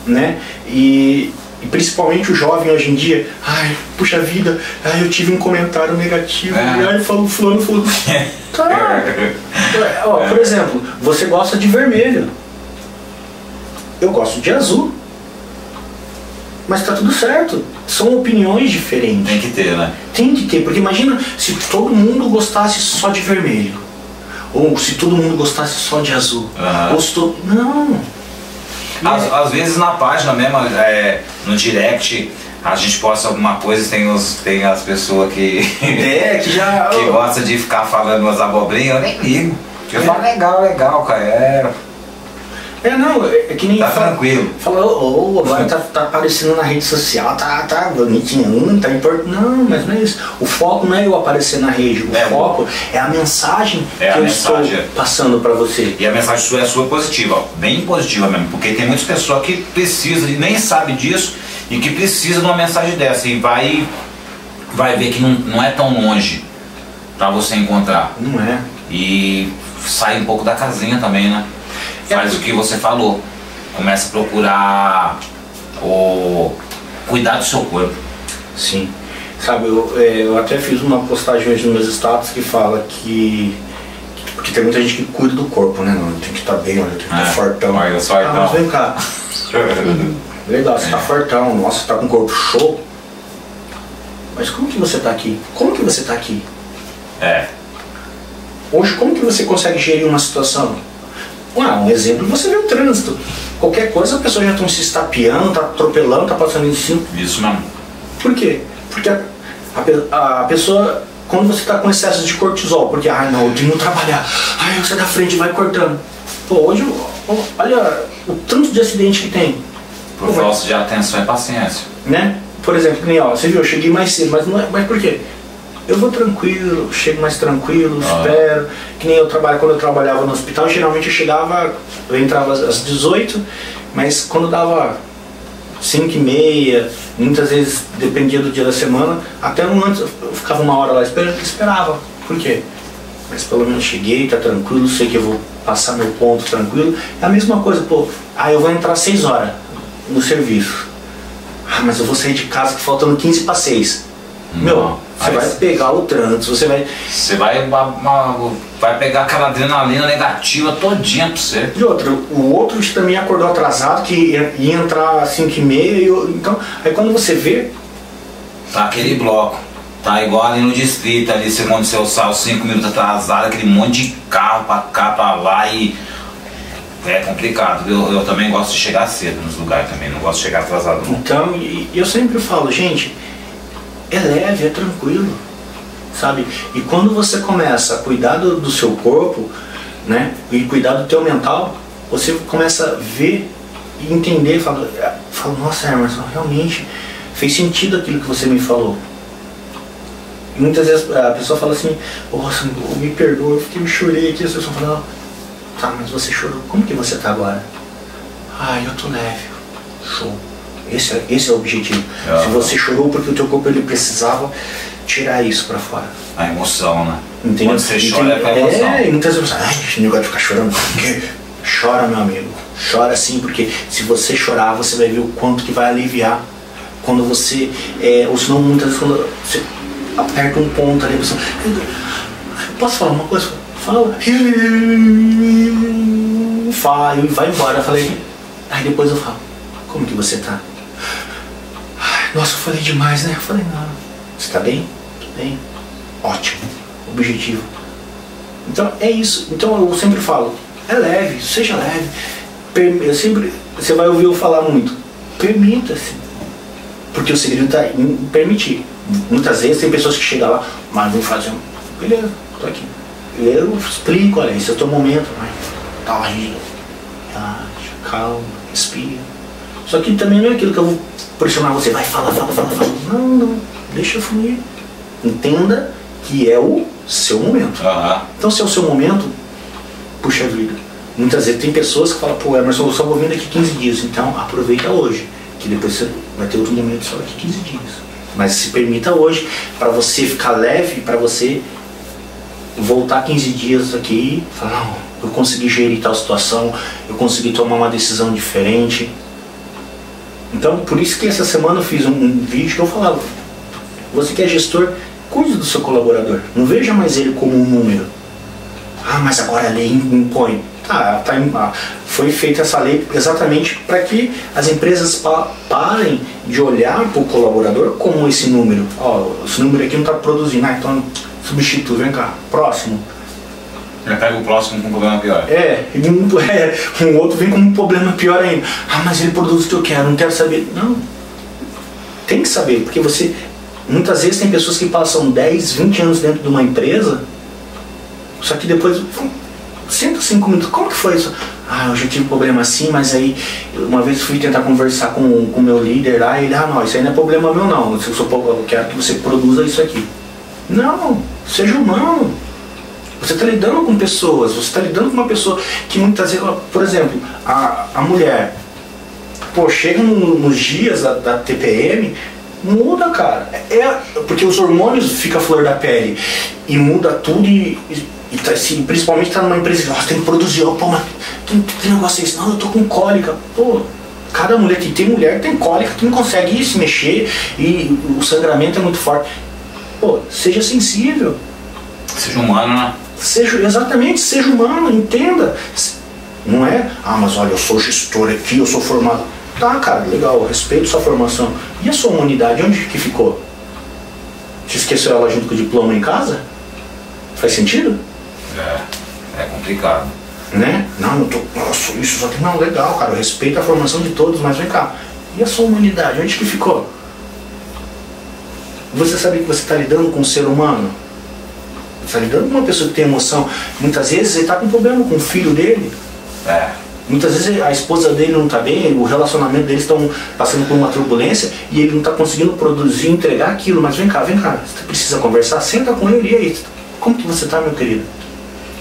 né? E principalmente o jovem hoje em dia, puxa vida, eu tive um comentário negativo, fulano. Tá. Por exemplo, você gosta de vermelho, eu gosto de azul, mas tá tudo certo, são opiniões diferentes. Tem que ter, né? Tem que ter, porque imagina se todo mundo gostasse só de vermelho, ou se todo mundo gostasse só de azul, ou se todo... Não. Às vezes na página mesmo, no direct, a gente posta alguma coisa, tem as pessoas que que gostam de ficar falando umas abobrinhas, eu nem ligo. Eu falo legal, cara. Não, é que nem... Tá tranquilo. Falou, agora tá aparecendo na rede social, tá bonitinho, tá importante. Não, mas não é isso. O foco não é eu aparecer na rede, o foco é a mensagem que eu estou passando pra você. E a mensagem sua é positiva, bem positiva mesmo, porque tem muitas pessoas que precisam, e nem sabem disso, e que precisam de uma mensagem dessa, e vai ver que não é tão longe pra você encontrar. Não é. E sai um pouco da casinha também, né? Faz o que você falou, começa a procurar cuidar do seu corpo. Sim, sabe, eu até fiz uma postagem hoje nos meus status que fala porque tem muita gente que cuida do corpo, né? Não, tem que estar bem, olha, tem que estar fortão. Mas vem cá, legal, você tá fortão, nossa, você tá com o corpo show, mas como que você tá aqui? Como que você tá aqui? Hoje, como que você consegue gerir uma situação? Um exemplo, você vê o trânsito. Qualquer coisa, a pessoa já está se estapeando, está atropelando, está passando em cima. Isso mesmo. Por quê? Porque a pessoa, quando você está com excesso de cortisol, porque, não, eu tenho que trabalhar, você da frente vai cortando. Pô, hoje, olha o tanto de acidente que tem. Por falta de atenção e paciência. Né? Por exemplo, você viu, eu cheguei mais cedo, mas por quê? Eu vou tranquilo, chego mais tranquilo, espero. Que nem quando eu trabalhava no hospital, geralmente eu entrava às 18, mas quando dava 5h30, muitas vezes dependia do dia da semana, até antes eu ficava uma hora lá esperava. Por quê? Mas pelo menos cheguei, tá tranquilo, sei que eu vou passar meu ponto tranquilo. É a mesma coisa, eu vou entrar 6 horas no serviço. Mas eu vou sair de casa faltando 15 para 6. Você vai pegar o trânsito, você vai pegar aquela adrenalina negativa todinha pra você. E o outro também acordou atrasado, que ia entrar às 5h30, então, aí quando você vê... Tá aquele bloco, tá igual ali no distrito, ali quando você sai 5 minutos atrasado, aquele monte de carro pra cá, pra lá, e... É complicado, eu também gosto de chegar cedo nos lugares também, não gosto de chegar atrasado não. Então, eu sempre falo, gente... É leve, é tranquilo, sabe? E quando você começa a cuidar do seu corpo, né? E cuidar do teu mental, você começa a ver e entender, fala, nossa, Emerson, realmente fez sentido aquilo que você me falou. E muitas vezes a pessoa fala assim, nossa, me perdoa, eu chorei aqui, a pessoa fala, tá, mas você chorou, como que você tá agora? Ah, eu tô leve, show. Esse é o objetivo. Se você chorou porque o teu corpo ele precisava tirar isso pra fora. A emoção, né? Entendeu? Quando você chora é pra emoção. E muitas vezes, esse negócio de ficar chorando, chora, meu amigo. Chora sim, porque se você chorar, você vai ver o quanto que vai aliviar. Quando você, ou senão muitas vezes quando você aperta um ponto ali, a pessoa, posso falar uma coisa? Fala. Fala, e vai embora. Eu falei, aí depois eu falo, como que você tá? Nossa, eu falei demais, né? Eu falei, não, você tá bem? Tô bem. Ótimo. Objetivo. Então é isso. Então eu sempre falo, é leve, seja leve. Você vai ouvir eu falar muito. Permita-se. Porque o segredo está em permitir. Muitas vezes tem pessoas que chegam lá, mas vou fazer um. Beleza, tô aqui. Eu explico, olha, esse é o teu momento. Tá rindo. Relaxa, calma, respira. Só que também não é aquilo que eu vou pressionar você. Vai, fala. Não. Deixa fluir. Entenda que é o seu momento. Então se é o seu momento, puxa vida. Muitas vezes tem pessoas que falam, pô, Emerson, eu só vou vir daqui 15 dias. Então aproveita hoje, que depois você vai ter outro momento só daqui 15 dias. Mas se permita hoje, para você ficar leve, para você voltar 15 dias aqui e falar, não, eu consegui gerir tal situação, eu consegui tomar uma decisão diferente. Então, por isso que essa semana eu fiz um vídeo que eu falava, você que é gestor, cuide do seu colaborador, não veja mais ele como um número. Ah, mas agora a lei impõe. Foi feita essa lei exatamente para que as empresas parem de olhar para o colaborador como esse número. Ó, esse número aqui não está produzindo, então substitui, vem cá, próximo. Já pega o próximo com um problema pior. Um outro vem com um problema pior ainda. Ah, mas ele produz o que eu quero, não quero saber. Não, tem que saber, porque você... Muitas vezes tem pessoas que passam 10, 20 anos dentro de uma empresa, só que depois... Senta 5 minutos, como que foi isso? Ah, eu já tive problema assim, mas aí uma vez fui tentar conversar com o meu líder lá, e ele, não, isso aí não é problema meu não, eu quero que você produza isso aqui. Não, seja humano. Você está lidando com pessoas, você está lidando com uma pessoa que muitas vezes, por exemplo, a mulher, pô, chega nos dias da TPM, muda, cara. Porque os hormônios ficam a flor da pele e muda tudo assim, principalmente tá numa empresa que nossa, tem que produzir, pô, mas que negócio é esse? Não, eu tô com cólica. Pô, cada mulher tem mulher que tem cólica, que não consegue se mexer e o sangramento é muito forte. Pô, seja sensível. Seja humano, né? Exatamente, seja humano, entenda. Não é, mas olha, eu sou gestor aqui, eu sou formado. Tá, cara, legal, eu respeito sua formação. E a sua humanidade, onde que ficou? Você esqueceu ela junto com o diploma em casa? Faz sentido? É complicado. Né? Não, eu tô. Nossa, isso só tem. Não, legal, cara, eu respeito a formação de todos, mas vem cá. E a sua humanidade, onde que ficou? Você sabe que você está lidando com um ser humano? Você está lidando com uma pessoa que tem emoção. Muitas vezes ele está com problema com o filho dele. Muitas vezes a esposa dele não está bem, o relacionamento deles estão passando por uma turbulência e ele não está conseguindo produzir, entregar aquilo. Mas vem cá, você precisa conversar, senta com ele, e aí, como que você está, meu querido?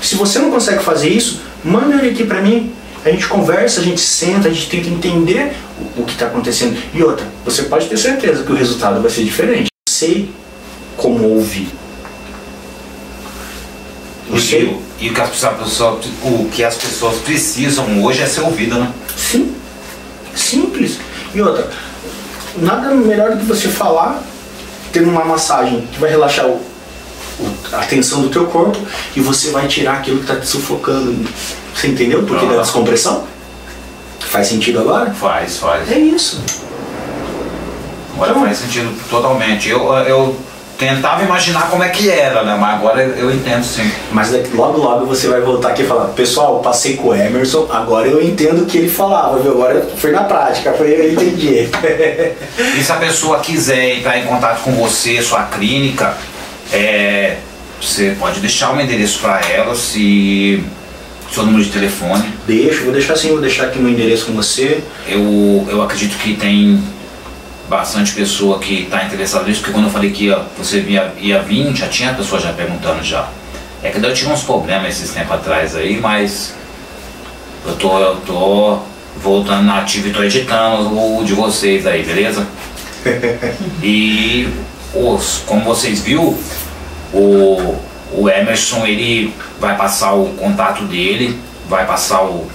Se você não consegue fazer isso, manda ele aqui para mim, a gente conversa, a gente senta, a gente tenta entender o que está acontecendo. E outra, você pode ter certeza que o resultado vai ser diferente. Sei como ouvir. E o que as pessoas precisam hoje é ser ouvida, né? Sim, simples. E outra, nada melhor do que você falar, tendo uma massagem que vai relaxar a tensão do teu corpo e você vai tirar aquilo que está te sufocando. Você entendeu por que da descompressão? Faz sentido agora? Faz. É isso. Agora então, faz sentido totalmente. Eu tentava imaginar como é que era, né? Mas agora eu entendo sim. Mas logo você vai voltar aqui e falar, pessoal, passei com o Emerson, agora eu entendo o que ele falava, viu? Agora foi na prática, eu entendi. E se a pessoa quiser entrar em contato com você, sua clínica, você pode deixar o endereço para ela, seu número de telefone. Vou deixar sim, vou deixar aqui meu endereço com você. Eu acredito que tem bastante pessoa que está interessada nisso, porque quando eu falei que você ia vir, já tinha pessoa já perguntando já. É que eu tive uns problemas esses tempos atrás aí, mas eu tô voltando na ativa e tô editando o de vocês aí, beleza? E como vocês viram, o Emerson, ele vai passar o contato dele, vai passar o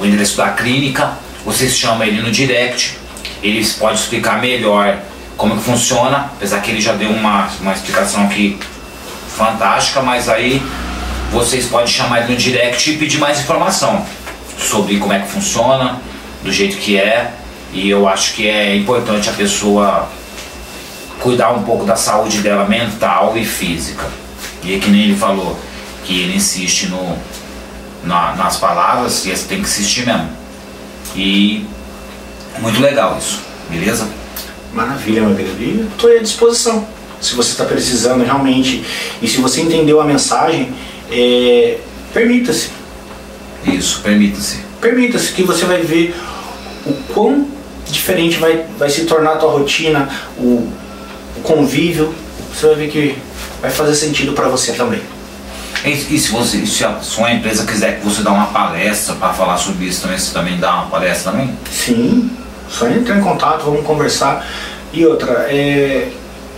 endereço da clínica, vocês chamam ele no direct, ele pode explicar melhor como que funciona, apesar que ele já deu uma explicação aqui fantástica, mas aí vocês podem chamar ele no direct e pedir mais informação sobre como é que funciona, do jeito que é, e eu acho que é importante a pessoa cuidar um pouco da saúde dela mental e física. E é que nem ele falou, que ele insiste nas palavras, e você tem que insistir mesmo. E muito legal isso, beleza? Maravilha, meu querido. E estou à disposição. Se você está precisando realmente, e se você entendeu a mensagem, permita-se. Isso, permita-se. Permita-se, que você vai ver o quão diferente vai se tornar a tua rotina, o convívio. Você vai ver que vai fazer sentido para você também. E se a sua empresa quiser que você dê uma palestra para falar sobre isso também, você também dá uma palestra também? Sim, só entrar em contato, vamos conversar. E outra,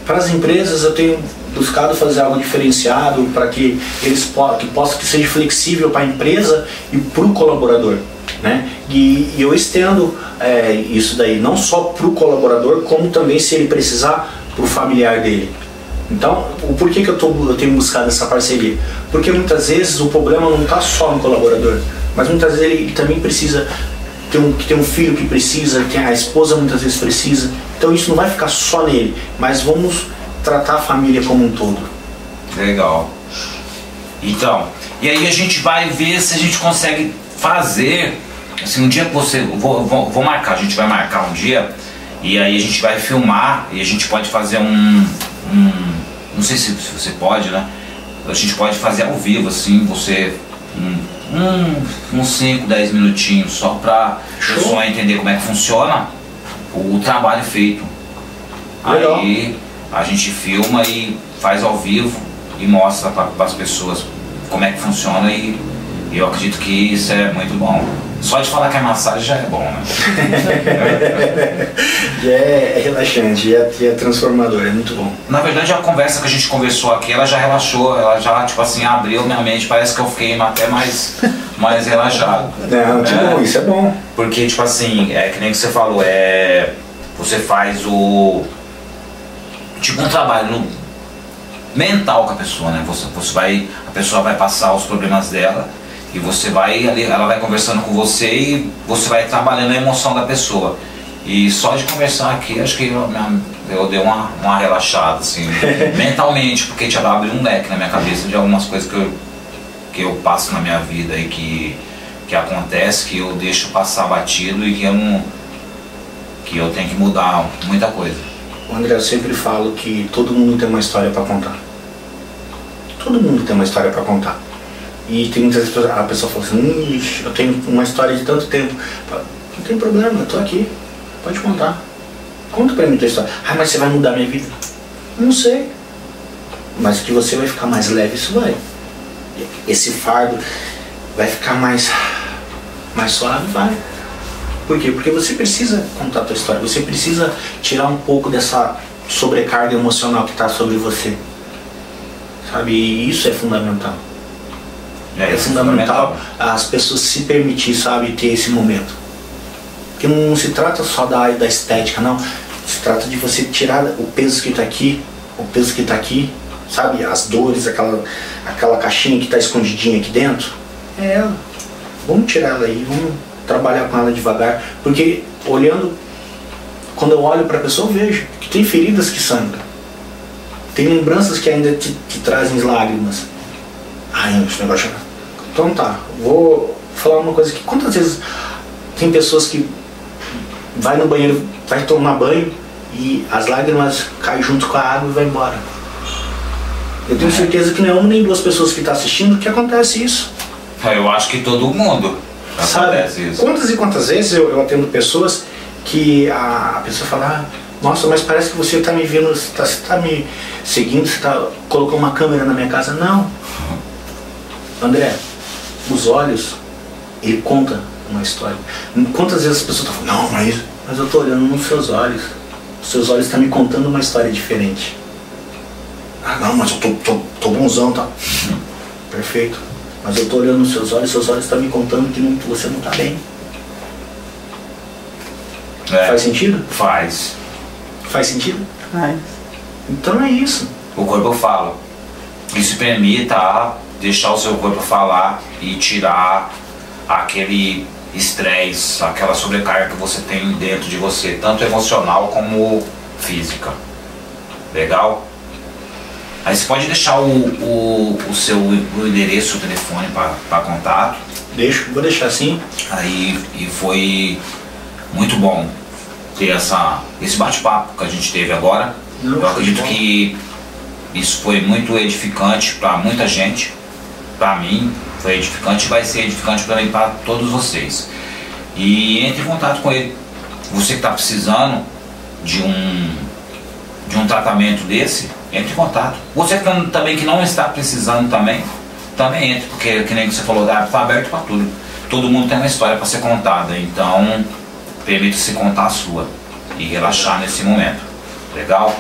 para as empresas eu tenho buscado fazer algo diferenciado para que eles que seja flexível para a empresa e para o colaborador, né? E eu estendo isso daí não só para o colaborador, como também, se ele precisar, para o familiar dele. Então, o porquê que eu tenho buscado essa parceria? Porque muitas vezes o problema não está só no colaborador, mas muitas vezes ele também precisa ter um filho que precisa, que a esposa muitas vezes precisa. Então isso não vai ficar só nele, mas vamos tratar a família como um todo. Legal. Então, e aí a gente vai ver se a gente consegue fazer, assim, um dia que você, vou marcar, a gente vai marcar um dia, e aí a gente vai filmar, e a gente pode fazer não sei se você pode, né? A gente pode fazer ao vivo, assim, você uns 5, 10 minutinhos, só pra pessoa entender como é que funciona o trabalho feito. Legal. Aí a gente filma e faz ao vivo e mostra para as pessoas como é que funciona, e eu acredito que isso é muito bom. Só de falar que a massagem já é bom, né? É relaxante, é transformador, é muito bom. Na verdade, a conversa que a gente conversou aqui, ela já relaxou, ela já, tipo assim, abriu minha mente. Parece que eu fiquei até mais relaxado. Não, tipo, bom, isso é bom. Porque, tipo assim, que nem que você falou, você faz tipo um trabalho mental com a pessoa, né? A pessoa vai passar os problemas dela, e você vai ali, ela vai conversando com você e você vai trabalhando a emoção da pessoa. E só de conversar aqui, acho que eu dei uma relaxada, assim, mentalmente, porque já abre um leque na minha cabeça de algumas coisas que eu passo na minha vida e que acontece, que eu deixo passar batido e que eu tenho que mudar muita coisa. André, eu sempre falo que todo mundo tem uma história para contar. Todo mundo tem uma história para contar. E tem muitas pessoas, a pessoa fala assim, eu tenho uma história de tanto tempo. Não tem problema, eu tô aqui, pode contar. Conta pra mim a tua história. Ah, mas você vai mudar minha vida? Não sei. Mas que você vai ficar mais leve, isso vai. Esse fardo vai ficar mais suave, vai. Por quê? Porque você precisa contar a tua história, você precisa tirar um pouco dessa sobrecarga emocional que está sobre você. Sabe? E isso é fundamental. É fundamental as pessoas se permitir, sabe, ter esse momento. Porque não se trata só da estética, não. Se trata de você tirar o peso que está aqui, o peso que está aqui, sabe, as dores, aquela caixinha que está escondidinha aqui dentro. É ela. Vamos tirar ela aí, vamos trabalhar com ela devagar. Porque quando eu olho para a pessoa, eu vejo que tem feridas que sangram. Tem lembranças que ainda te trazem lágrimas. Ai, esse negócio. Então tá, vou falar uma coisa aqui. Quantas vezes tem pessoas que vai no banheiro, vai tomar banho e as lágrimas caem junto com a água e vai embora? Eu tenho certeza que não é uma nem duas pessoas que estão assistindo que acontece isso. Eu acho que todo mundo acontece isso. Quantas e quantas vezes eu atendo pessoas que a pessoa fala, nossa, mas parece que você está me vendo, você está me seguindo, você colocou uma câmera na minha casa. Não. André, os olhos, ele conta uma história. Quantas vezes as pessoas estão falando, não, mas eu estou olhando nos seus olhos. Os seus olhos estão me contando uma história diferente. Ah, não, mas eu tô bonzão, tá? Perfeito. Mas eu estou olhando nos seus olhos estão me contando que você não está bem. Faz sentido? Faz. Faz sentido? Faz. Então é isso. O corpo fala. E se permita deixar o seu corpo falar e tirar aquele estresse, aquela sobrecarga que você tem dentro de você, tanto emocional como física. Legal? Aí você pode deixar o seu endereço, o telefone para contato. Vou deixar assim. Aí, e foi muito bom ter esse bate-papo que a gente teve agora. Eu acredito que isso foi muito edificante para muita gente. Para mim foi edificante e vai ser edificante também para todos vocês. E entre em contato com ele. Você que está precisando de um tratamento desse, entre em contato. Você também que não está precisando também entre, porque que nem você falou, está aberto para tudo. Todo mundo tem uma história para ser contada, então permita-se contar a sua e relaxar nesse momento. Legal?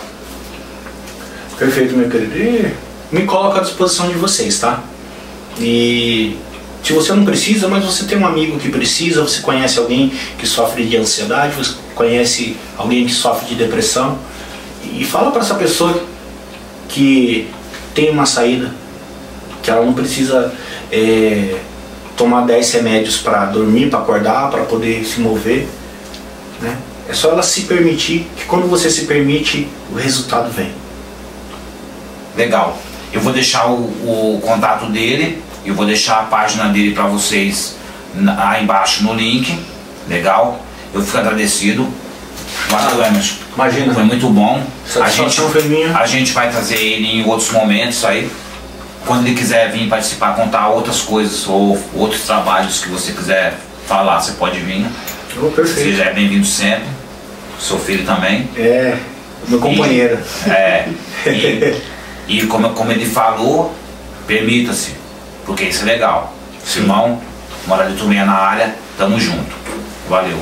Perfeito, meu querido. E me coloco à disposição de vocês, tá? E se você não precisa, mas você tem um amigo que precisa, você conhece alguém que sofre de ansiedade, você conhece alguém que sofre de depressão, e fala para essa pessoa que tem uma saída, que ela não precisa tomar 10 remédios para dormir, para acordar, para poder se mover, né? É só ela se permitir, que quando você se permite, o resultado vem. Legal. Eu vou deixar o contato dele, eu vou deixar a página dele para vocês aí embaixo no link. Legal? Eu fico agradecido. Valeu, Emerson. Imagina. Foi muito bom. A gente vai trazer ele em outros momentos aí. Quando ele quiser vir participar, contar outras coisas ou outros trabalhos que você quiser falar, você pode vir. Perfeito. Seja bem-vindo sempre. Seu filho também. Meu companheiro. E como ele falou, permita-se, porque isso é legal. Simão, Moradia Turminha na área, tamo junto. Valeu.